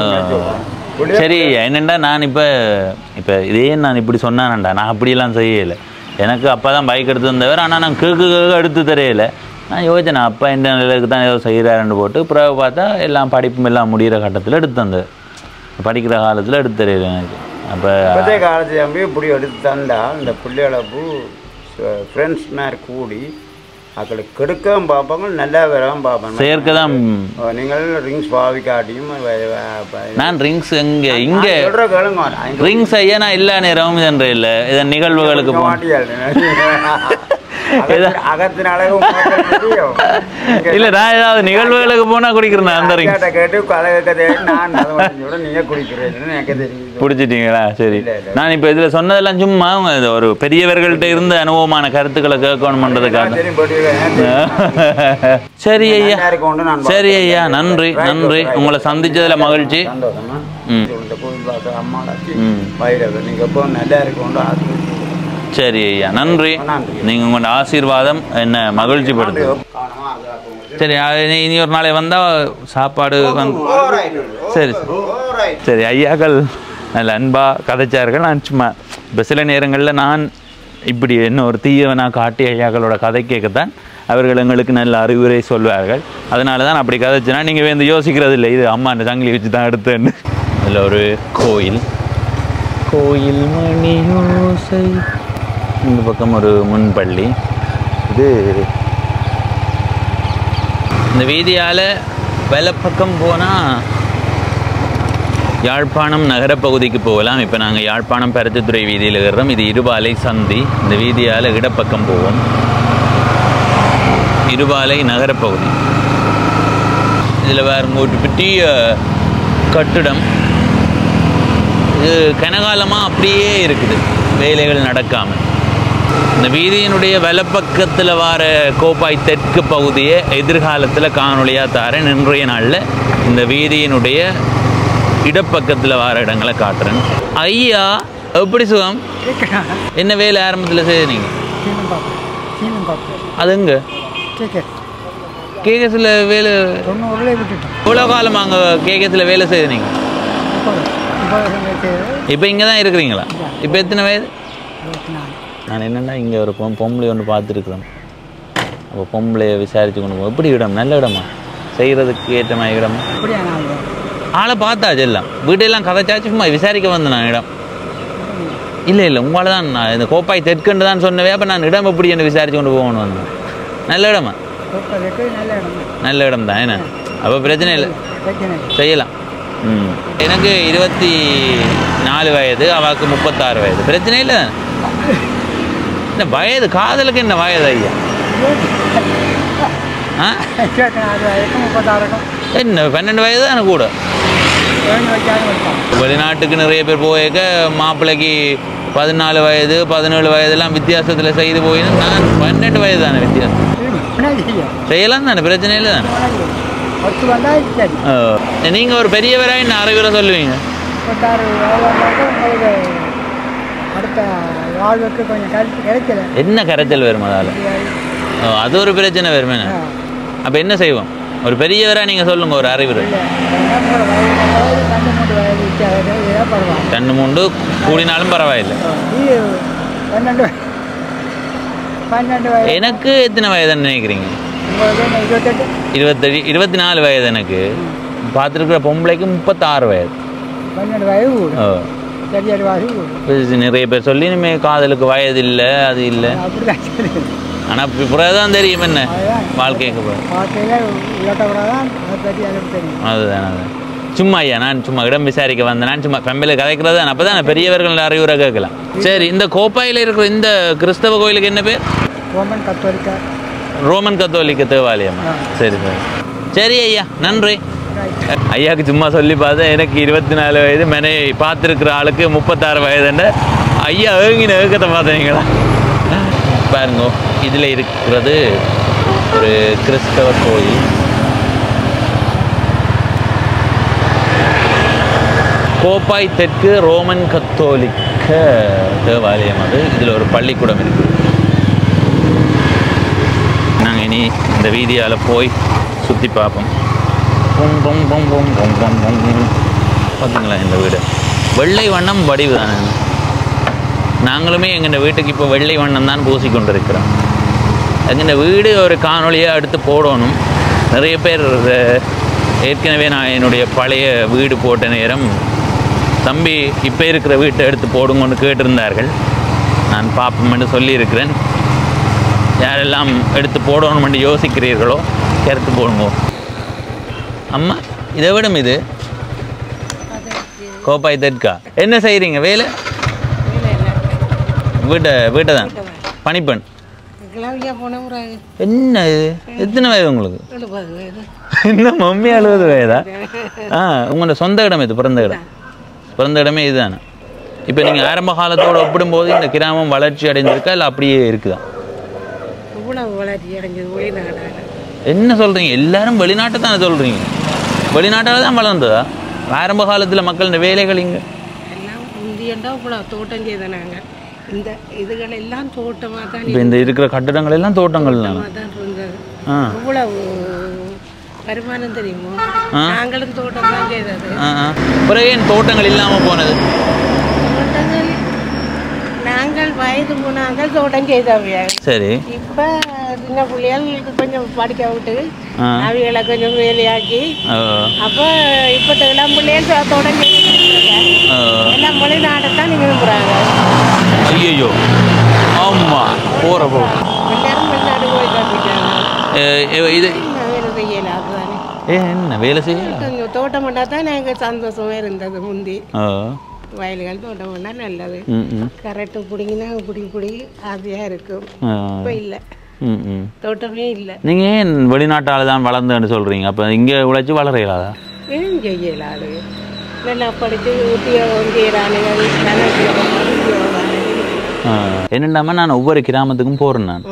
சரி என்னண்டா நான் இப்போ இதே நான் இப்படி சொன்னானண்டா நான் அப்படியெல்லாம் செய்யலை எனக்கு அப்பா தான் பைக் எடுத்து வந்தவர் ஆனால் நான் கேக்கு எடுத்து தெரியலை நான் யோசிச்சேன் அப்பா இந்த நிலைக்கு தான் ஏதோ செய்கிறாருன்னு போட்டு பிறகு பார்த்தா எல்லாம் படிப்பும் எல்லாம் முடிகிற கட்டத்தில் எடுத்து தந்தது படிக்கிற காலத்தில் எடுத்து தெரியல எனக்கு அப்போ அப்போதே காலத்தில் தம்பி இப்படி எடுத்து தந்தா இந்த பிள்ளைகளப்பு ஃப்ரெண்ட்ஸ் மாதிரி கூடி அவங்களுக்கு கெடுக்கவும் பார்ப்பாங்க நல்லா வரவும் பார்ப்பாங்க செயற்கை தான் நீங்கள் ரிங்ஸ் பாவிக்காட்டியும் நான் ரிங்ஸ் இங்கே ரிங்ஸ் ஐயா நான் எல்லா நேரமும் சென்ற இல்லை இதன் நிகழ்வுகளுக்கு அகத்தின் அழகு தெரியும். இல்ல நான் ஏதாவது நிகழ்வுகளுக்கு போனா குடிக்கிறேன் அந்த கேட்டு கதை நான் நீங்க குடிக்கிறேன்னு எனக்கு தெரியும். பிடிச்சிட்டீங்களா? சரி. நான் இப்ப இதுல சொன்னதெல்லாம் சும்மா ஒரு பெரியவர்கள்ட்ட இருந்த அனுபவமான கருத்துக்களை கேட்கணும்ன்றதுக்காக. சரி ஐயா, சரி ஐயா, நன்றி நன்றி. உங்களை சந்திச்சதுல மகிழ்ச்சி. சரி ஐயா, நன்றி. நீங்க உங்களோட ஆசீர்வாதம் என்ன மகிழ்ச்சி படுது. சரி, இனி ஒரு நாளை வந்தா சாப்பாடு சரி சரி. ஐயாக்கள் நல்ல அன்பா கதைச்சார்கள். நான் சும்மா இப்போ சில நேரங்களில் நான் இப்படி என்ன ஒரு தீயவனா காட்டி ஐயாக்களோட கதை கேட்கத்தான் அவர்கள் எங்களுக்கு நல்ல அறிவுரை சொல்வார்கள். அதனால தான் அப்படி கதைச்சுனா நீங்கள் வந்து யோசிக்கிறது இல்லை, இது அம்மா அந்த சங்கிலி வச்சு தான் எடுத்தேன்னு. இதில் ஒரு கோயில் மணி யோசை, இந்த பக்கம் ஒரு முன்பள்ளி. இது இந்த வீதியால் வலப்பக்கம் போனால் யாழ்ப்பாணம் நகரப்பகுதிக்கு போகலாம். இப்போ நாங்கள் யாழ்ப்பாணம் பருத்தித்துறை வீதியில் இருக்கிறோம். இது இருபாலை சந்தி. இந்த வீதியால் இடப்பக்கம் போவோம். இருபாலை நகரப்பகுதி. இதில் வேறு ஒரு பெரிய கட்டிடம். இது கனகாலமாக அப்படியே இருக்குது, வேலைகள் நடக்காமல். இந்த வீதியினுடைய வலப்பக்கத்தில் வர கோப்பாய் தெற்கு பகுதியை எதிர்காலத்தில் காணொலியாக தாரேன். இன்றைய நாளில் இந்த வீதியினுடைய இடப்பக்கத்தில் வர இடங்களை காட்டுறேன். ஐயா எப்படி சுகம்? என்ன வேலை ஆரம்பத்தில் செய்யுறீங்க? அதுங்க கேகஸில் வேலை எவ்வளோ காலம் அங்கே கேகஸில் வேலை செய்யுறீங்க? இப்போ இங்கே தான் இருக்கிறீங்களா? இப்போ எத்தனை வயது? நான் என்னென்னா இங்கே ஒரு பொம்பளை ஒன்று பார்த்துருக்குறேன். அப்போ பொம்பளையை விசாரித்து கொண்டு போவோம். எப்படி இடம்? நல்ல இடமா? செய்கிறதுக்கு ஏற்ற மாதிரி இடமா? ஆளை பார்த்தாச்சு, எல்லாம் வீட்டெல்லாம் கதைச்சாச்சு. சும்மா விசாரிக்க வந்தேன் நான் இடம். இல்லை உங்களால தான் நான் இந்த கோப்பாய் தெற்குன்னு தான் சொன்னவே. அப்போ நான் இடம் எப்படி என்ன விசாரித்து கொண்டு போகணும் வந்தேன். நல்ல இடமா? நல்ல இடம் தான். என்ன அப்போ பிரச்சனை இல்லை, செய்யலாம். எனக்கு 24 வயது, அவளுக்கு 36 வயது. பிரச்சனை இல்லை. என்ன வயது? காதலுக்கு என்ன வயது ஐயா? என்ன 12 வயது தான் எனக்கு கூட. வெளிநாட்டுக்கு நிறைய பேர் போயிருக்க மாப்பிள்ளைக்கு 14 வயது 17 வயதெல்லாம் வித்தியாசத்தில் செய்து போயின்னு. நான் 12 வயது தானே வித்தியாசம். செய்யலாம் தானே, பிரச்சனை இல்லை தானே. நீங்கள் ஒரு பெரியவராக என்ன அறிவுரை சொல்லுவீங்க? என்ன கரைச்சல் வரும் அதால்? அது ஒரு பிரச்சனை வருமே. அப்போ என்ன செய்வோம்? ஒரு பெரியவராக நீங்கள் சொல்லுங்க ஒரு அறிவுரை. 2-3 கூடினாலும் பரவாயில்லை. எனக்கு எத்தனை வயதுன்னு நினைக்கிறீங்க? 24 வயது. எனக்கு பார்த்துருக்குற பொம்பளைக்கு 36 வயது. நிறைய பேர் சொல்லி இனிமே காதலுக்கு வயது இல்லை, அது இல்லை. ஆனால் பிறகுதான் தெரியும் என்ன வாழ்க்கைக்கு போய். அதுதான் சும்மா ஐயா, நான் சும்மா இடம் விசாரிக்க வந்தேன். நான் சும்மா ஃபேமிலியில் கதைக்கிறது தான். அப்போ தான் பெரியவர்கள் அறிவுரை கேட்கலாம். சரி, இந்த கோப்பாயில் இருக்கிற இந்த கிறிஸ்தவ கோயிலுக்கு என்ன பேர்? ரோமன் கத்தோலிக்க தேவாலயம். சரி சரி சரி ஐயா, நன்றி. ஐயாவுக்கு சும்மா சொல்லி பார்த்தேன். எனக்கு 24 வயது, மனை பார்த்துருக்குற ஆளுக்கு 36 வயதுன்னு. ஐயா ஏங்கின ஏக்கத்தை பார்த்தீங்களா? பாருங்க, இதில் இருக்கிறது ஒரு கிறிஸ்தவ கோயில். கோப்பாய் தெற்கு ரோமன் கத்தோலிக்க தேவாலயம். அது இதில் ஒரு பள்ளிக்கூடம் இருக்குது. நாங்கள் இனி இந்த வீதியால் போய் சுற்றி பார்ப்போம். பார்த்தீங்களா இந்த வீடு? வெள்ளை வண்ணம் வடிவு தானே. நாங்களுமே எங்கள் வீட்டுக்கு இப்போ வெள்ளை வண்ணம் தான் பூசிக்கொண்டிருக்கிறோம். எங்கள் வீடு ஒரு காணொலியாக எடுத்து போடணும். நிறைய பேர் ஏற்கனவே நான் என்னுடைய பழைய வீடு போட்ட நேரம் தம்பி இப்போ இருக்கிற வீட்டை எடுத்து போடுங்கன்னு கேட்டிருந்தார்கள். நான் பார்ப்போம்னு சொல்லியிருக்கிறேன். யாரெல்லாம் எடுத்து போடணும்னு யோசிக்கிறீர்களோ எடுத்து போடுங்க. அம்மா இதை விடும். இது கோப்பாய் தெற்கா? என்ன செய்கிறீங்க வேலை? வீட்டை தான் பணிப்பெண். கிளவியா போன முறை என்ன இது எத்தனை வயது உங்களுக்கு 70 வயது. என்ன மம்மி 60 வயதா உங்களோட சொந்த இடம் இது பிறந்த இடமே இதுதானே இப்போ நீங்கள் ஆரம்ப காலத்தோடு ஒப்பிடும்போது இந்த கிராமம் வளர்ச்சி அடைஞ்சிருக்கா இல்லை அப்படியே இருக்குதா இவ்வளவு வளர்ச்சி அடைஞ்சது வெளிநாடாக. என்ன சொல்கிறீங்க எல்லாரும் வெளிநாட்டை தானே சொல்கிறீங்க வெளிநாட்டால் தான் வளர்ந்ததா ஆரம்ப காலத்தில் மக்கள் இந்த வேலைகள் இங்கே எல்லாம் முந்தியண்டா இவ்வளோ தோட்டம் செய்த நாங்கள் இந்த இதுகள் எல்லாம் தோட்டமாக தான் இப்போ இந்த இருக்கிற கட்டிடங்கள் எல்லாம் தோட்டங்கள் தான் தான் இருந்தது. இவ்வளவு வருமானம் தெரியுமோ நாங்களும் தோட்டம் தான் செய்தது. பிறகு ஏன் தோட்டங்கள் இல்லாமல் போனது தோட்டங்கள் நாங்கள் வயது போனாங்கள் தோட்டம் செய்தவையா. சரி இப்போ சின்ன பிள்ளைகளுக்கு கொஞ்சம் படிக்க விட்டு அவைகளை கொஞ்சம் வேலையாக்கி அப்போ இப்போ இளம் பிள்ளைகள் தோட்டம் செய்ய எல்லாம் வெளிநாட்டைத்தான் விரும்புகிறாங்க. ஐயோ ஆமாம் போகிற போ எல்லாரும் வெளிநாடு போய் தப்பிட்டாங்க. இது வேலை செய்யலை அதுதானே என்ன வேலை செய்ய கொஞ்சம் தோட்டம் பண்ணால் தான் எனக்கு சந்தோஷமாக இருந்தது. முந்தி வயல்கள் தோட்டம் பண்ணால் நல்லது. கரெக்டு பிடிங்கினா பிடி ஆசையாக இருக்கும். இப்போ இல்லை தோட்டமே இல்லை. நீங்கள் ஏன் வெளிநாட்டால் தான் வளர்ந்துன்னு சொல்கிறீங்க அப்போ இங்கே உழைச்சி வளர இயலாதா ஏன் செய்யலாது நல்லா படித்து உத்தியோகம் செய்கிறானுகள் என்னென்னாம நான் ஒவ்வொரு கிராமத்துக்கும் போகிறேன் நான்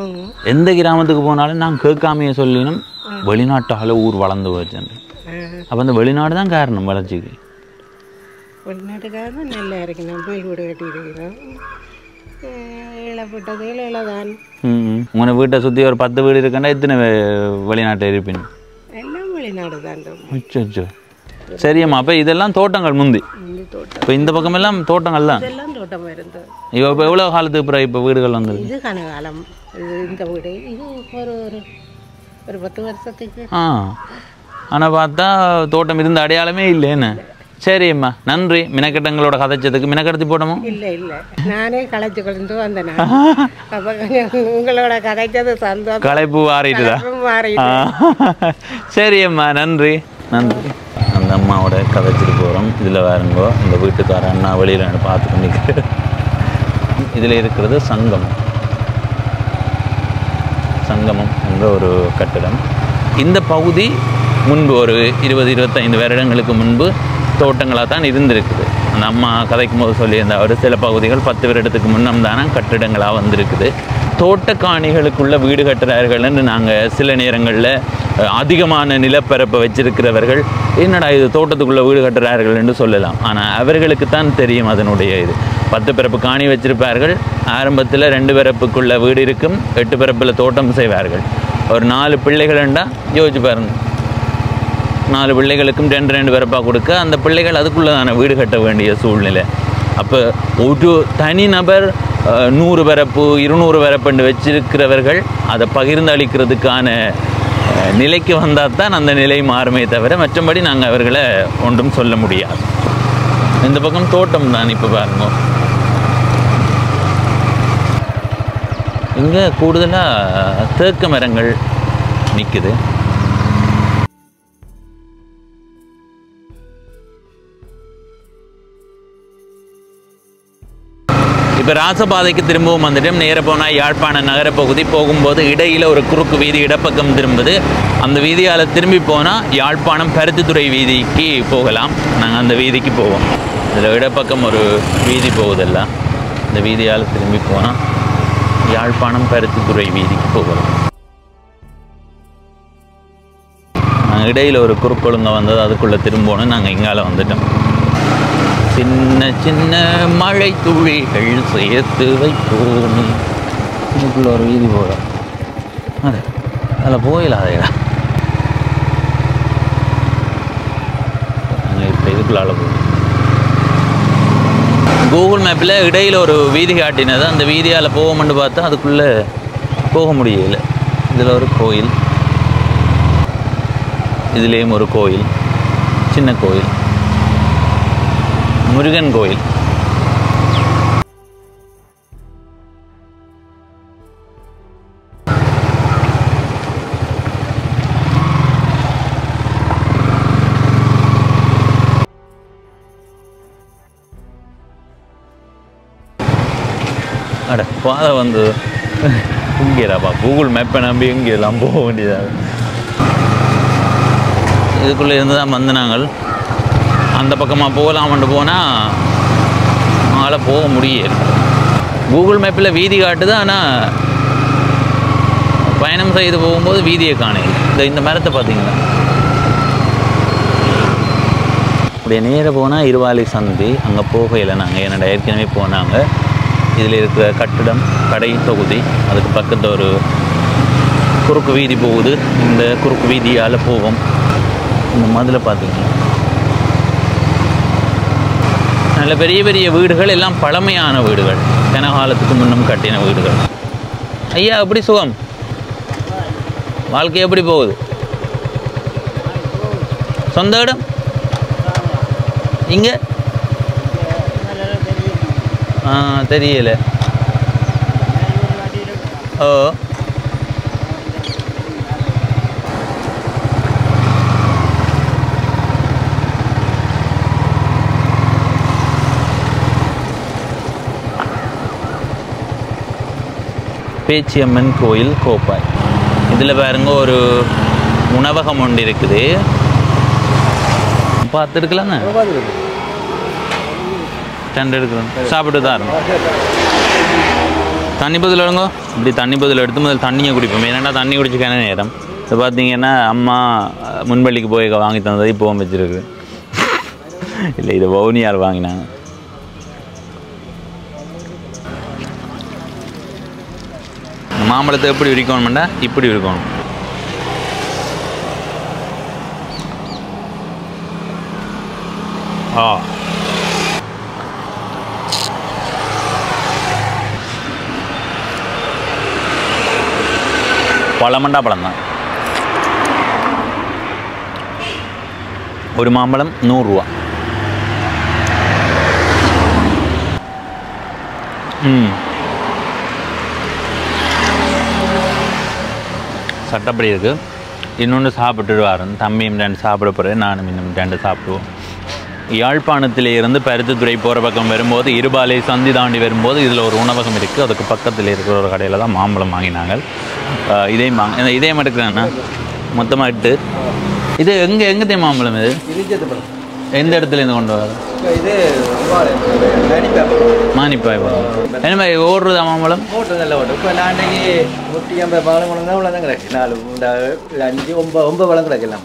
எந்த கிராமத்துக்கு போனாலும் நான் கேட்காமையே சொல்லினும் வெளிநாட்டால் ஊர் வளர்ந்து போச்சுன்னு அப்போ அந்த வெளிநாடு தான் காரணம் வளர்ச்சிக்கு வெளிநாட்டுக்காக தான் நல்லா இருக்கணும் போய் வீடு கட்டியிருக்கிறோம் இழப்பட்டது இழதான் உங்களை வீட்டை சுற்றி ஒரு 10 வீடு இருக்குன்னா எத்தனை வெளிநாட்டை இருப்பீங்க எல்லாம் வெளிநாடு தான் அச்சோ சரியம்மா அப்போ இதெல்லாம் தோட்டங்கள் முந்தி தோட்டம் இப்போ இந்த பக்கம் எல்லாம் தோட்டங்கள் தான் இதெல்லாம் தோட்டமாக இருந்தது. இப்போ எவ்வளோ காலத்துக்கு பிறகு இப்போ வீடுகள் வந்தது இது கனகாலம் இது இந்த வீடு இது ஒரு 10 வருஷத்துக்கு. ஆனால் பார்த்தா தோட்டம் இருந்த அடையாளமே இல்லைன்னு. சரிம்மா நன்றி மினக்கட்டங்களோட கதைச்சதுக்கு மினக்கடத்தி போட்டோமோ இல்லை நானே களைச்சு கொண்டு வந்தேன். அப்போ உங்களோட கதைச்சது சந்தோஷம் களைப்பு மாறிட்டுதா மாறிட்டு. சரியம்மா நன்றி அந்த அம்மாவோட கதைச்சிட்டு போகிறோம். இதில் வேறுங்கோ இந்த வீட்டுக்கார அண்ணா வெளியில் பார்த்து பண்ணிக்க இதில் இருக்கிறது சங்கமம் என்ற ஒரு கட்டிடம். இந்த பகுதி முன்பு ஒரு 20-25 வருடங்களுக்கு முன்பு தோட்டங்களாக தான் இருந்திருக்குது. அந்த அம்மா கதைக்கும் போது சொல்லியிருந்த ஒரு சில பகுதிகள் 10 வருடத்துக்கு முன்னம் தானே கட்டிடங்களாக வந்திருக்குது. தோட்டக்காணிகளுக்குள்ள வீடு கட்டுறார்கள்னு நாங்கள் சில நேரங்களில் அதிகமான நிலப்பரப்பை வச்சிருக்கிறவர்கள் என்னடா இது தோட்டத்துக்குள்ளே வீடு கட்டுறார்கள் என்று சொல்லலாம். ஆனால் அவர்களுக்கு தான் தெரியும் அதனுடைய இது. 10 பரப்பு காணி வச்சிருப்பார்கள். ஆரம்பத்தில் 2 பரப்புக்குள்ள வீடு இருக்கும், 8 பரப்பில் தோட்டம் செய்வார்கள். ஒரு 4 பிள்ளைகள்ண்டா யோசிச்சு பாருங்க, 4 பிள்ளைகளுக்கும் 2 பரப்பாக கொடுக்க அந்த பிள்ளைகள் அதுக்குள்ளே தானே வீடு கட்ட வேண்டிய சூழ்நிலை. அப்போ ஒரு தனி நபர் 100 பரப்பு 200 பரப்புன்னு வச்சிருக்கிறவர்கள் அதை பகிர்ந்து அளிக்கிறதுக்கான நிலைக்கு வந்தால் தான் அந்த நிலை மாறுமே தவிர மற்றபடி நாங்கள் அவர்களை ஒன்றும் சொல்ல முடியாது. இந்த பக்கம் தோட்டம் தான். இப்போ பாருங்க இங்கே கூடுதலாக தேக்கு மரங்கள் நிற்குது. இப்போ ராசபாதைக்கு திரும்பவும் வந்துட்டோம். நேர போனால் யாழ்ப்பாண நகரப்பகுதி போகும்போது இடையில் ஒரு குறுக்கு வீதி இடப்பக்கம் திரும்புது. அந்த வீதியால் திரும்பி போனால் யாழ்ப்பாணம் பருத்தித்துறை வீதிக்கு போகலாம். நாங்கள் அந்த வீதிக்கு போவோம். இதில் இடப்பக்கம் ஒரு வீதி போகுதெல்லாம் இந்த வீதியால் திரும்பி போனால் யாழ்ப்பாணம் பருத்தித்துறை வீதிக்கு போகலாம். நாங்கள் இடையில் ஒரு குறுக்கொழுங்க வந்தது, அதுக்குள்ளே திரும்பணும். நாங்கள் இங்கால வந்துட்டோம். சின்ன சின்ன மழை துளிகள் சேர்த்து வைப்போம். இதுக்குள்ள ஒரு வீதி போக அது அதில் போயிடாதேடா. நாங்கள் இப்போ இதுக்குள்ளால போகும். கூகுள் மேப்பில் இடையில் ஒரு வீதி காட்டினது. அந்த வீதியால் போவோம்னு பார்த்தா அதுக்குள்ளே போக முடியல. இதில் ஒரு கோயில், இதுலேயும் ஒரு கோயில், சின்ன கோயில், முருகன் கோயில். அட பாதை வந்து இங்கேடாப்பா கூகுள் மேப்பை நம்பி இங்கெல்லாம் போக வேண்டியதாக. இதுக்குள்ளே இருந்து தான் வந்து நாங்கள் அந்த பக்கமாக போகலாம்னு போனால் அதனால் போக முடியல. கூகுள் மேப்பில் வீதி காட்டுது, ஆனால் பயணம் செய்து போகும்போது வீதியை காணல. இந்த மரத்தை பார்த்தீங்களா? அப்படியே நேராக போனால் இருவாலி சந்தி. அங்கே போகையில் நாங்கள் என்னோட ஏற்கனவே போனாங்க. இதில் இருக்கிற கட்டிடம் கடை தொகுதி, அதுக்கு பக்கத்தில் ஒரு குறுக்கு வீதி போகுது. இந்த குறுக்கு வீதியால் போவோம். இந்த மதில் பார்த்தீங்கன்னா நல்ல பெரிய பெரிய வீடுகள், எல்லாம் பழமையான வீடுகள், கனகாலத்துக்கு முன்னும் கட்டின வீடுகள். ஐயா எப்படி சுகம்? வாழ்க்கை எப்படி போகுது? சொந்த இடம் இங்கே? தெரியல. ஓ பேச்சியம்மன் கோயில் கோப்பாய். இதில் பாருங்க ஒரு உணவகம் ஒன்று இருக்குது, பார்த்துருக்கலாங்க. டெண்ட் எடுக்கிறோம், சாப்பிட்டு தான் இருக்கும். தண்ணி பதில் எடுங்க. இப்படி தண்ணி பதில் எடுத்து முதல் தண்ணியை குடிப்போம். ஏன்னா தண்ணி குடிச்சிக்கான நேரம். இப்போ பார்த்தீங்கன்னா அம்மா முன்பள்ளிக்கு போய் வாங்கி தந்தது இப்போவும் வச்சுருக்கு. இல்லை, இது வவுனியார் வாங்கினாங்க. மாம்பழத்தை எப்படி விரிக்கணும்னா இப்படி இருக்கணும். பழமண்டா பழம் தான். ஒரு மாம்பழம் 100 ரூபா. சட்டப்படி இருக்குது. இன்னொன்று சாப்பிட்டுட்டு வரேன். தம்பியும் 2 சாப்பிட போகிறேன், நானும் இன்னும் 2 சாப்பிடுவோம். யாழ்ப்பாணத்திலே இருந்து பருத்தித்துறை போகிற பக்கம் வரும்போது இருபாலை சந்தி தாண்டி வரும்போது இதில் ஒரு உணவகம் இருக்குது. அதுக்கு பக்கத்தில் இருக்கிற ஒரு கடையில் தான் மாம்பழம் வாங்கினாங்க. இதையும் எடுக்கிறேன்னா மொத்தமாக இட்டு. இது எங்கே மாம்பழம்? இது எந்த இடத்துலேருந்து கொண்டு வர? இது மானிப்பாய் பழம். என்ன மாதிரி ஓடுறதா மாம்பழம்? ஓட்டு நல்ல ஓட்டு. இப்போ நான் அன்றைக்கி 150 பழம் கொண்டு தான் தான் கிடக்கு. 4 5 9 பழம் கிடக்கலாம்.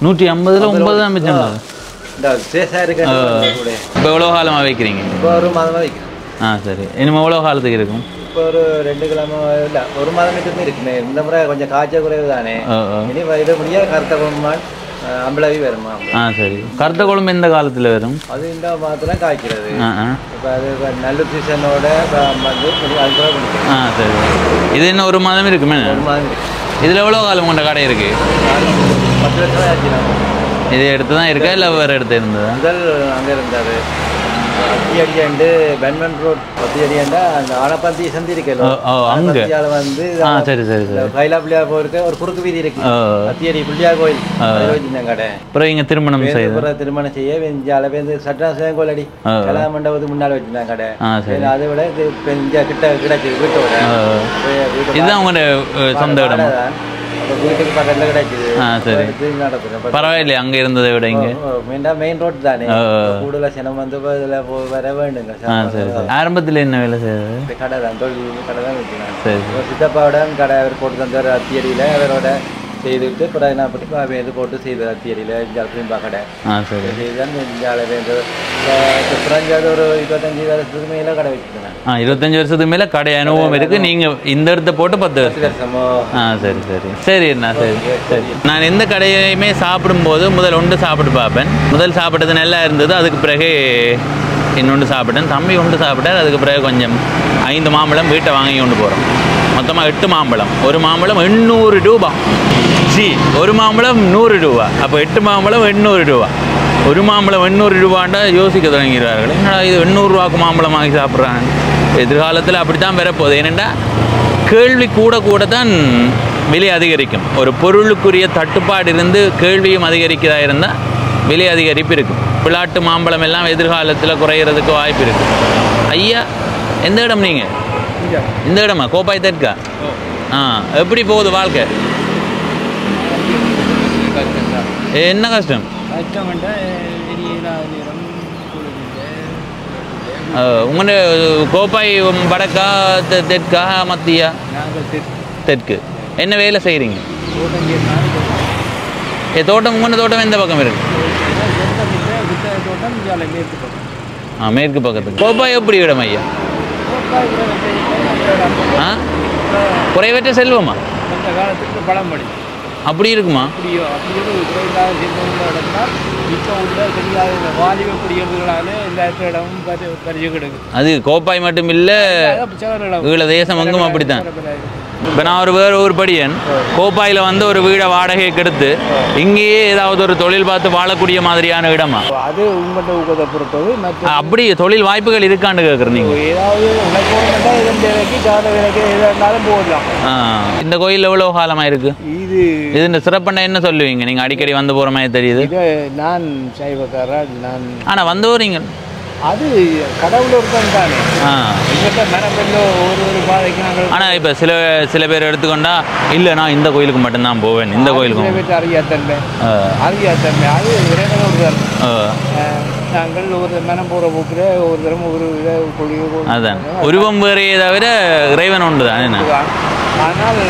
150ல் 9 தான் மிச்சம். இப்போ எவ்வளோ காலமாக வைக்கிறீங்க? இப்போ 1 மாதமாக வைக்கிறேன். சரி. இனிமேல் எவ்வளோ காலத்துக்கு இருக்கும்? இப்போ ஒரு 2 கிழமை இல்லை, 1 மாதம் மட்டும் இருக்குமே. இந்த முறை கொஞ்சம் காய்ச்சல் குறைவு தானே. இனி இதை முடியாது. கருத்த குழம்பு அம்பளவி வருமா? சரி. கருத்த குழம்பு எந்த காலத்தில் வரும்? அது இந்த மாதத்துல காய்க்கிறது. இப்போ அது நல்ல சீசனோட வந்து அதுக்கப்புறம் குடிக்கும். சரி. இது என்ன 1 மாதம் இருக்குமே? 1 மாதம் இருக்கு. இதில் எவ்வளோ காலம் கொண்ட கடை இருக்குது? 10 லட்சம் ஆச்சு. இது எடுத்து தான் இருக்கா இல்லை வேறு எடுத்து இருந்ததா? முதல் அங்கே இருந்தார் அத்தியடியாண்டு பென்மன் ரோட். அத்தியடியாண்டா அந்த ஆனப்பந்தி சந்தி இருக்கல. அங்கே வந்து சரி சரி சரி. கைலா பிள்ளையார் போயிருக்க ஒரு குறுக்கு வீதி இருக்கு. அத்தியடி பிள்ளையார் கோயில் வச்சிருந்தேன் கடை. அப்புறம் இங்கே திருமணம் செய்ய திருமணம் செய்ய வெஞ்சால சட்டநாசம் கோயிலடி கல்யாண மண்டபத்துக்கு முன்னால் வச்சிருந்தேன் கடை. அதை விட இது கிட்ட கிடைச்சிது வீட்டோட. இதுதான் உங்களோட சொந்த இடம்? வீட்டுக்கு பக்கத்தில் கிடைக்குது. சரி. பரவாயில்லையே அங்கே இருந்ததை விட இங்கே மெயின் ரோட் தானே. கூடுதலாக சினம் வந்து இதில் வர வேண்டுங்க. சரி. ஆரம்பத்தில் என்ன வேலை செய்யுது? கடை தான், தொழில் கடை தான் வைக்கிறேன். சரி. சித்தப்பாவோட கடை அவர் போட்டு தந்தார் அத்தியடியில். அவரோட செய்துவிட்டு அப்புறம் என்ன பண்ணி இது போட்டு செய்து அத்தியடியில் திரும்பா கடை செய்தான். குறைஞ்சாது ஒரு 25 வருஷத்துக்கு மேலே கடை வச்சுருந்தேன். 25 வருஷத்துக்கு மேலே கடை அனுபவம் இருக்குது. நீங்கள் இந்த இடத்த போட்டு 10 வருஷமோ? சரி சரி சரி அண்ணா. சரி சரி. நான் எந்த கடையுமே சாப்பிடும்போது முதல் ஒன்று சாப்பிட்டு பார்ப்பேன். முதல் சாப்பிட்டது நல்லா இருந்தது. அதுக்கு பிறகு இன்னொன்று சாப்பிட்டேன். தம்பி ஒன்று சாப்பிட்டார். அதுக்கு பிறகு கொஞ்சம் 5 மாம்பழம் வீட்டை வாங்கி கொண்டு போகிறோம். மொத்தமாக 8 மாம்பழம். ஒரு மாம்பழம் 800 ரூபா. ஒரு மாம்பழம் 100 ரூபா. அப்போ 8 மாம்பழம் 800 ரூபா. ஒரு மாம்பழம் 800 ரூபாண்டா யோசிக்க தொடங்கிறார்கள். என்னடா இது 800 ரூபாய்க்கு மாம்பழம் வாங்கி சாப்பிட்றாங்க. எதிர்காலத்தில் அப்படி தான் பெறப்போகுது. ஏனெண்டா கேள்வி கூட தான் விலை அதிகரிக்கும். ஒரு பொருளுக்குரிய தட்டுப்பாடு இருந்து கேள்வியும் அதிகரிக்கிறதா இருந்தால் விலை அதிகரிப்பு இருக்கும். பிளாட்டு மாம்பழம் எல்லாம் எதிர்காலத்தில் குறையிறதுக்கு வாய்ப்பு இருக்குது. ஐயா, எந்த இடம் நீங்கள்? இந்த இடமா? கோப்பாய் தெற்கா? எப்படி போகுது வாழ்க்கை? என்ன கஷ்டம்? உங்களோட கோப்பாய் வடக்கா தெற்கா மத்தியா? தெற்கு. என்ன வேலை செய்கிறீங்க? தோட்டம். உங்களோட தோட்டம் எந்த பக்கம் இருக்கு? மேற்கு பக்கத்துக்கு. கோப்பாய் எப்படி இடம் ஐயா? குறைவற்ற செல்வமா? அப்படி இருக்குமா? அது கோப்பாய் மட்டும் இல்லை, ஈழ தேசம் எங்கும் அப்படித்தான். இப்போ நான் ஒரு வேறு ஊர் படியன் கோப்பாயில் வந்து ஒரு வீடை வாடகைக்கு எடுத்து இங்கேயே ஏதாவது ஒரு தொழில் பார்த்து வாழக்கூடிய மாதிரியான இடமா? அது உங்கள்கிட்ட ஊக்கத்தை பொறுத்தது. அப்படி தொழில் வாய்ப்புகள் இருக்கான்னு கேட்குறேன். நீங்கள் ஏதாவது வேலைக்கு கால வேலைக்கு எதாக இருந்தாலும் போடலாம். இந்த கோயில் எவ்வளோ காலமாக இருக்கு? இது இந்த சிறப்புன்னா என்ன சொல்லுவீங்க? நீங்கள் அடிக்கடி வந்து போகிற மாதிரி தெரியுது. நான் சைவக்காரர் நான். ஆனால் வந்து போகிறீங்க அது கடவுள் ஒருத்தன் தானே. ஒரு பாதைக்கு நாங்கள். ஆனால் இப்போ சில பேர் எடுத்துக்கொண்டா இல்லை நான் இந்த கோயிலுக்கு மட்டும்தான் போவேன், இந்த கோயிலுக்கு அறியாத்தன்மை அது இறைவனோடு நாங்கள் ஒரு மனம் போகிற போக்கில் ஒரு தரம் ஒரு அதான் உருவம் வேறையை தவிர இறைவன் ஒன்று தான். என்ன ஆனால்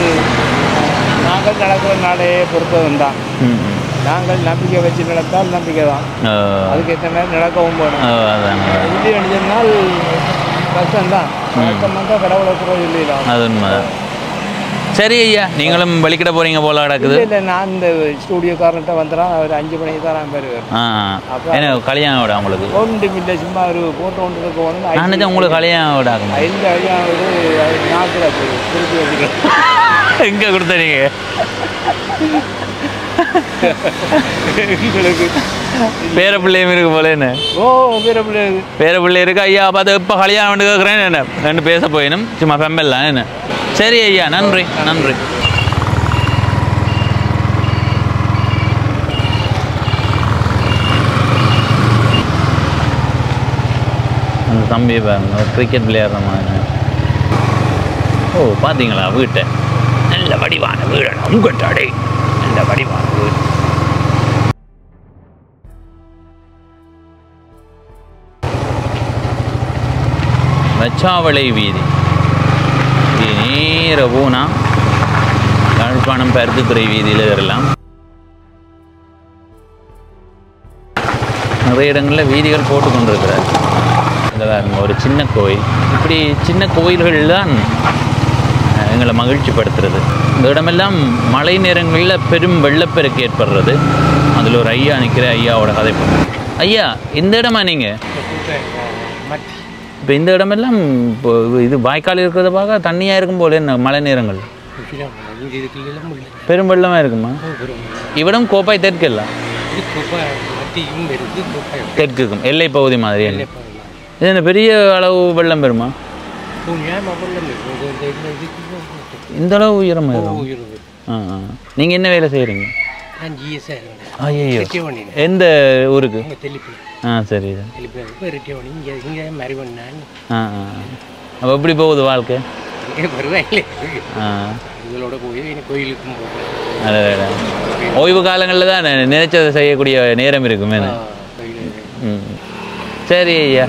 நாங்கள் நடக்கிற நாளையே பொறுத்தவன் தான். நாங்கள் நம்பிக்கை வச்சு நடத்தால் நம்பிக்கை தான். அதுக்கு ஏற்ற மாதிரி நடக்கவும் போகணும். இது எழுதினால் கஷ்டம்தான். கஷ்டம் வந்தால் கடவுளை குறை இல்லையா? அது உண்மைதான். சரி ஐயா, நீங்களும் வெளிக்கிட போறீங்க போல கிடக்குது. இல்லை, நான் இந்த ஸ்டூடியோக்காரன்ட்ட வந்துடுறேன். அவர் 5 மணிக்கு தான் நான் பெறுவேன். என்ன கல்யாணம் விட உங்களுக்கு? ஒன்று இல்லை, சும்மா ஒரு போட்டோ ஒன்று போகணும். நான் நினைச்சேன் உங்களுக்கு கல்யாணம் விட ஆகும். இந்த கல்யாணம் விட நாட்டில் திருப்பி வச்சுக்கிறேன். எங்கே கொடுத்தீங்க? பேர பிள்ளையும் இருக்கு போல. என்ன பேர பிள்ளை இருக்கு ஐயா? பார்த்து இப்போ கல்யாணம் கேட்குறேன். என்ன ரெண்டு பேச போயினும் சும்மா ஃபெம்பல்லாம். என்ன சரி ஐயா, நன்றி நன்றி. அந்த தம்பி பாருங்க, கிரிக்கெட் விளையாடுற மாதிரி. ஓ பார்த்தீங்களா வீட்டை? நல்ல வடிவான வீடு உங்கட்டாடே, நல்ல வடிவான வீடு. வச்சாவளை வீதி நேர போனா யாழ்ப்பாணம் பருத்தித்துறை வீதியில் ஏறலாம். நிறைய இடங்களில் வீதிகள் போட்டு கொண்டிருக்கிறார். இதில் ஒரு சின்ன கோயில். இப்படி சின்ன கோயில்கள் தான் எங்களை மகிழ்ச்சிப்படுத்துறது. இந்த இடமெல்லாம் மழை நேரங்களில் பெரும் வெள்ளப்பெருக்கு ஏற்படுறது. அதில் ஒரு ஐயா நிற்கிற ஐயாவோட கதை. ஐயா, இந்த இடமா நீங்கள்? இப்போ இந்த இடமெல்லாம் இப்போ இது வாய்க்கால் இருக்கிறத பார்க்க தண்ணியாக இருக்கும் போல. என்ன மழை நேரங்கள் பெரும் வெள்ளமாக இருக்குமா? இவ்விடம் கோப்பாய் தெற்கு இல்லை, தெற்குக்கும் எல்லை பகுதி மாதிரி. இது என்ன பெரிய அளவு வெள்ளம் பெறுமா? இந்த அளவு உயரமாக இருக்கும். நீங்கள் என்ன வேலை செய்கிறீங்க? ஐயோ, எந்த ஊருக்கு? சரி. அப்போ எப்படி போகுது வாழ்க்கை? ஓய்வு காலங்களில் தான் நினைச்சதை செய்யக்கூடிய நேரம் இருக்குமே. சரி ஐயா.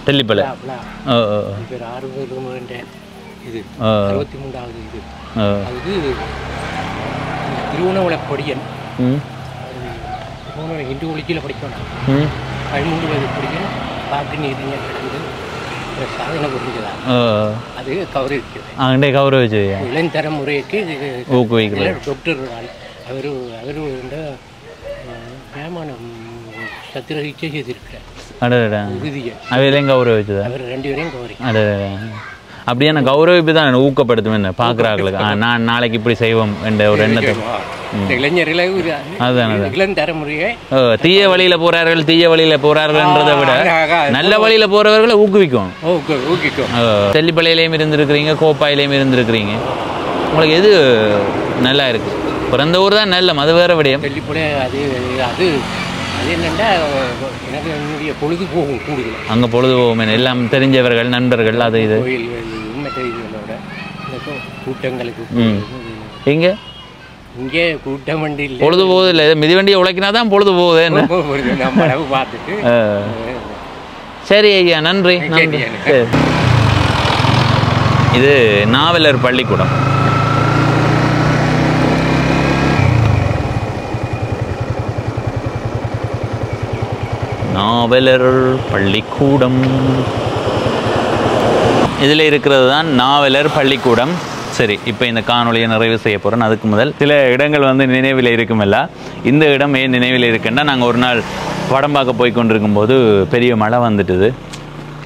தெல்லிப்பளை. திருவண்ணாமலை இந்து ஒளிச்சியில் படிக்கணும். 13 வயது படிக்கணும். பாக்கு நீதிங்க சாதனை புரிஞ்சுக்கலாம். அது கௌரவிக்குது. கௌரவிச்சு இளம் தலைமுறைக்கு ஊக்குவிக்கிறார் டாக்டர். அவர் ஏமான சத்திர சிகிச்சை செய்திருக்கிறார். உறுதியை அவையிலையும் கௌரவிச்சுதா? அவர் 2 பேரையும் கௌரவி. அப்படியே நான் கௌரவிப்பு தான் ஊக்கப்படுத்தும். என்ன பார்க்குறாங்களுக்கு நான் நாளைக்கு இப்படி செய்வோம் என்ற ஒரு எண்ணத்தை. இளைஞர்களை அதுதான் இளம் தலைமுறையை தீய வழியில் போகிறார்கள்ன்றதை விட நல்ல வழியில் போகிறவர்களை ஊக்குவிக்கும். தெல்லிப்பளையிலையும் இருந்திருக்கிறீங்க, கோப்பாயிலையும் இருந்திருக்கிறீங்க. உங்களுக்கு எது நல்லா இருக்கு? பிறந்த ஊர் தான் நல்ல, அது வேற விடயம். தெல்லிப்பளை அது அது அது என்னென்னா எனக்கு என்னுடைய பொழுது போகும் கூடுதல். அங்கே பொழுது போகும். எல்லாம் தெரிஞ்சவர்கள், நண்பர்கள், அது இது கோயில் மற்ற இதுகளோட கூட்டங்களுக்கு இங்கே இங்கே கூட்டம் வண்டி இல்லை, பொழுது போகுது இல்லை, மிதிவண்டியை உழைக்கினா தான் பொழுது போகுது என்ன. நம்ம அளவு பார்த்துட்டு சரி ஐயா, நன்றி நன்றி. சரி. இது நாவலர் பள்ளிக்கூடம். நாவலர் பள்ளிக்கூடம் இதில் இருக்கிறது தான் நாவலர் பள்ளிக்கூடம். சரி, இப்போ இந்த காணொலியை நிறைவு செய்ய போகிறேன். அதுக்கு முதல் சில இடங்கள் வந்து நினைவில் இருக்குமில்ல. இந்த இடம் ஏன் நினைவில் இருக்குன்னா, நாங்கள் ஒரு நாள் படம் பார்க்க போய் கொண்டிருக்கும்போது பெரிய மழை வந்துட்டுது.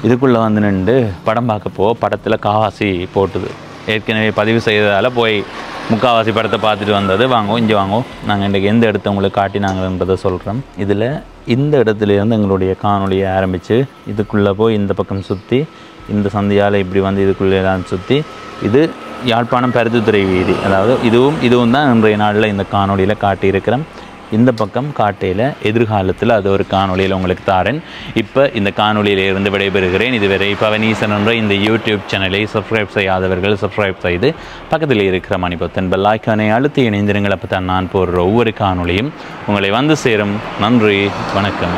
இதுக்குள்ளே வந்து நின்று படம் பார்க்க படத்தில் காவாசி போட்டுது. ஏற்கனவே பதிவு செய்ததால் போய் முக்காவாசி படத்தை பார்த்துட்டு வந்தது. வாங்கோ இங்கே வாங்கோ, நாங்கள் இன்றைக்கு எந்த இடத்த உங்களுக்கு காட்டினாங்கன்றதை சொல்கிறோம். இதில் இந்த இடத்துலேருந்து எங்களுடைய காணொலியை ஆரம்பித்து இதுக்குள்ளே போய் இந்த பக்கம் சுற்றி இந்த சந்தியால் இப்படி வந்து இதுக்குள்ளே எல்லாம் சுற்றி இது யாழ்ப்பாணம் பருத்தித்துறை வீதி. அதாவது இதுவும் தான் இன்றைய நாளில் இந்த காணொலியில் காட்டியிருக்கிறேன். இந்த பக்கம் காட்டையில் எதிர்காலத்தில் அது ஒரு காணொலியில் உங்களுக்கு தாரேன். இப்போ இந்த காணொலியிலிருந்து விடைபெறுகிறேன். இதுவரை பவனீசன் என்ற இந்த யூடியூப் சேனலை சப்ஸ்கிரைப் செய்யாதவர்கள் சப்ஸ்கிரைப் செய்து பக்கத்தில் இருக்கிற மணிபத்தன் பெல் ஐக்கானை அழுத்தி இணைந்திருங்கள். அப்போ தான் நான் போடுற ஒவ்வொரு காணொலியும் உங்களை வந்து சேரும். நன்றி, வணக்கம்.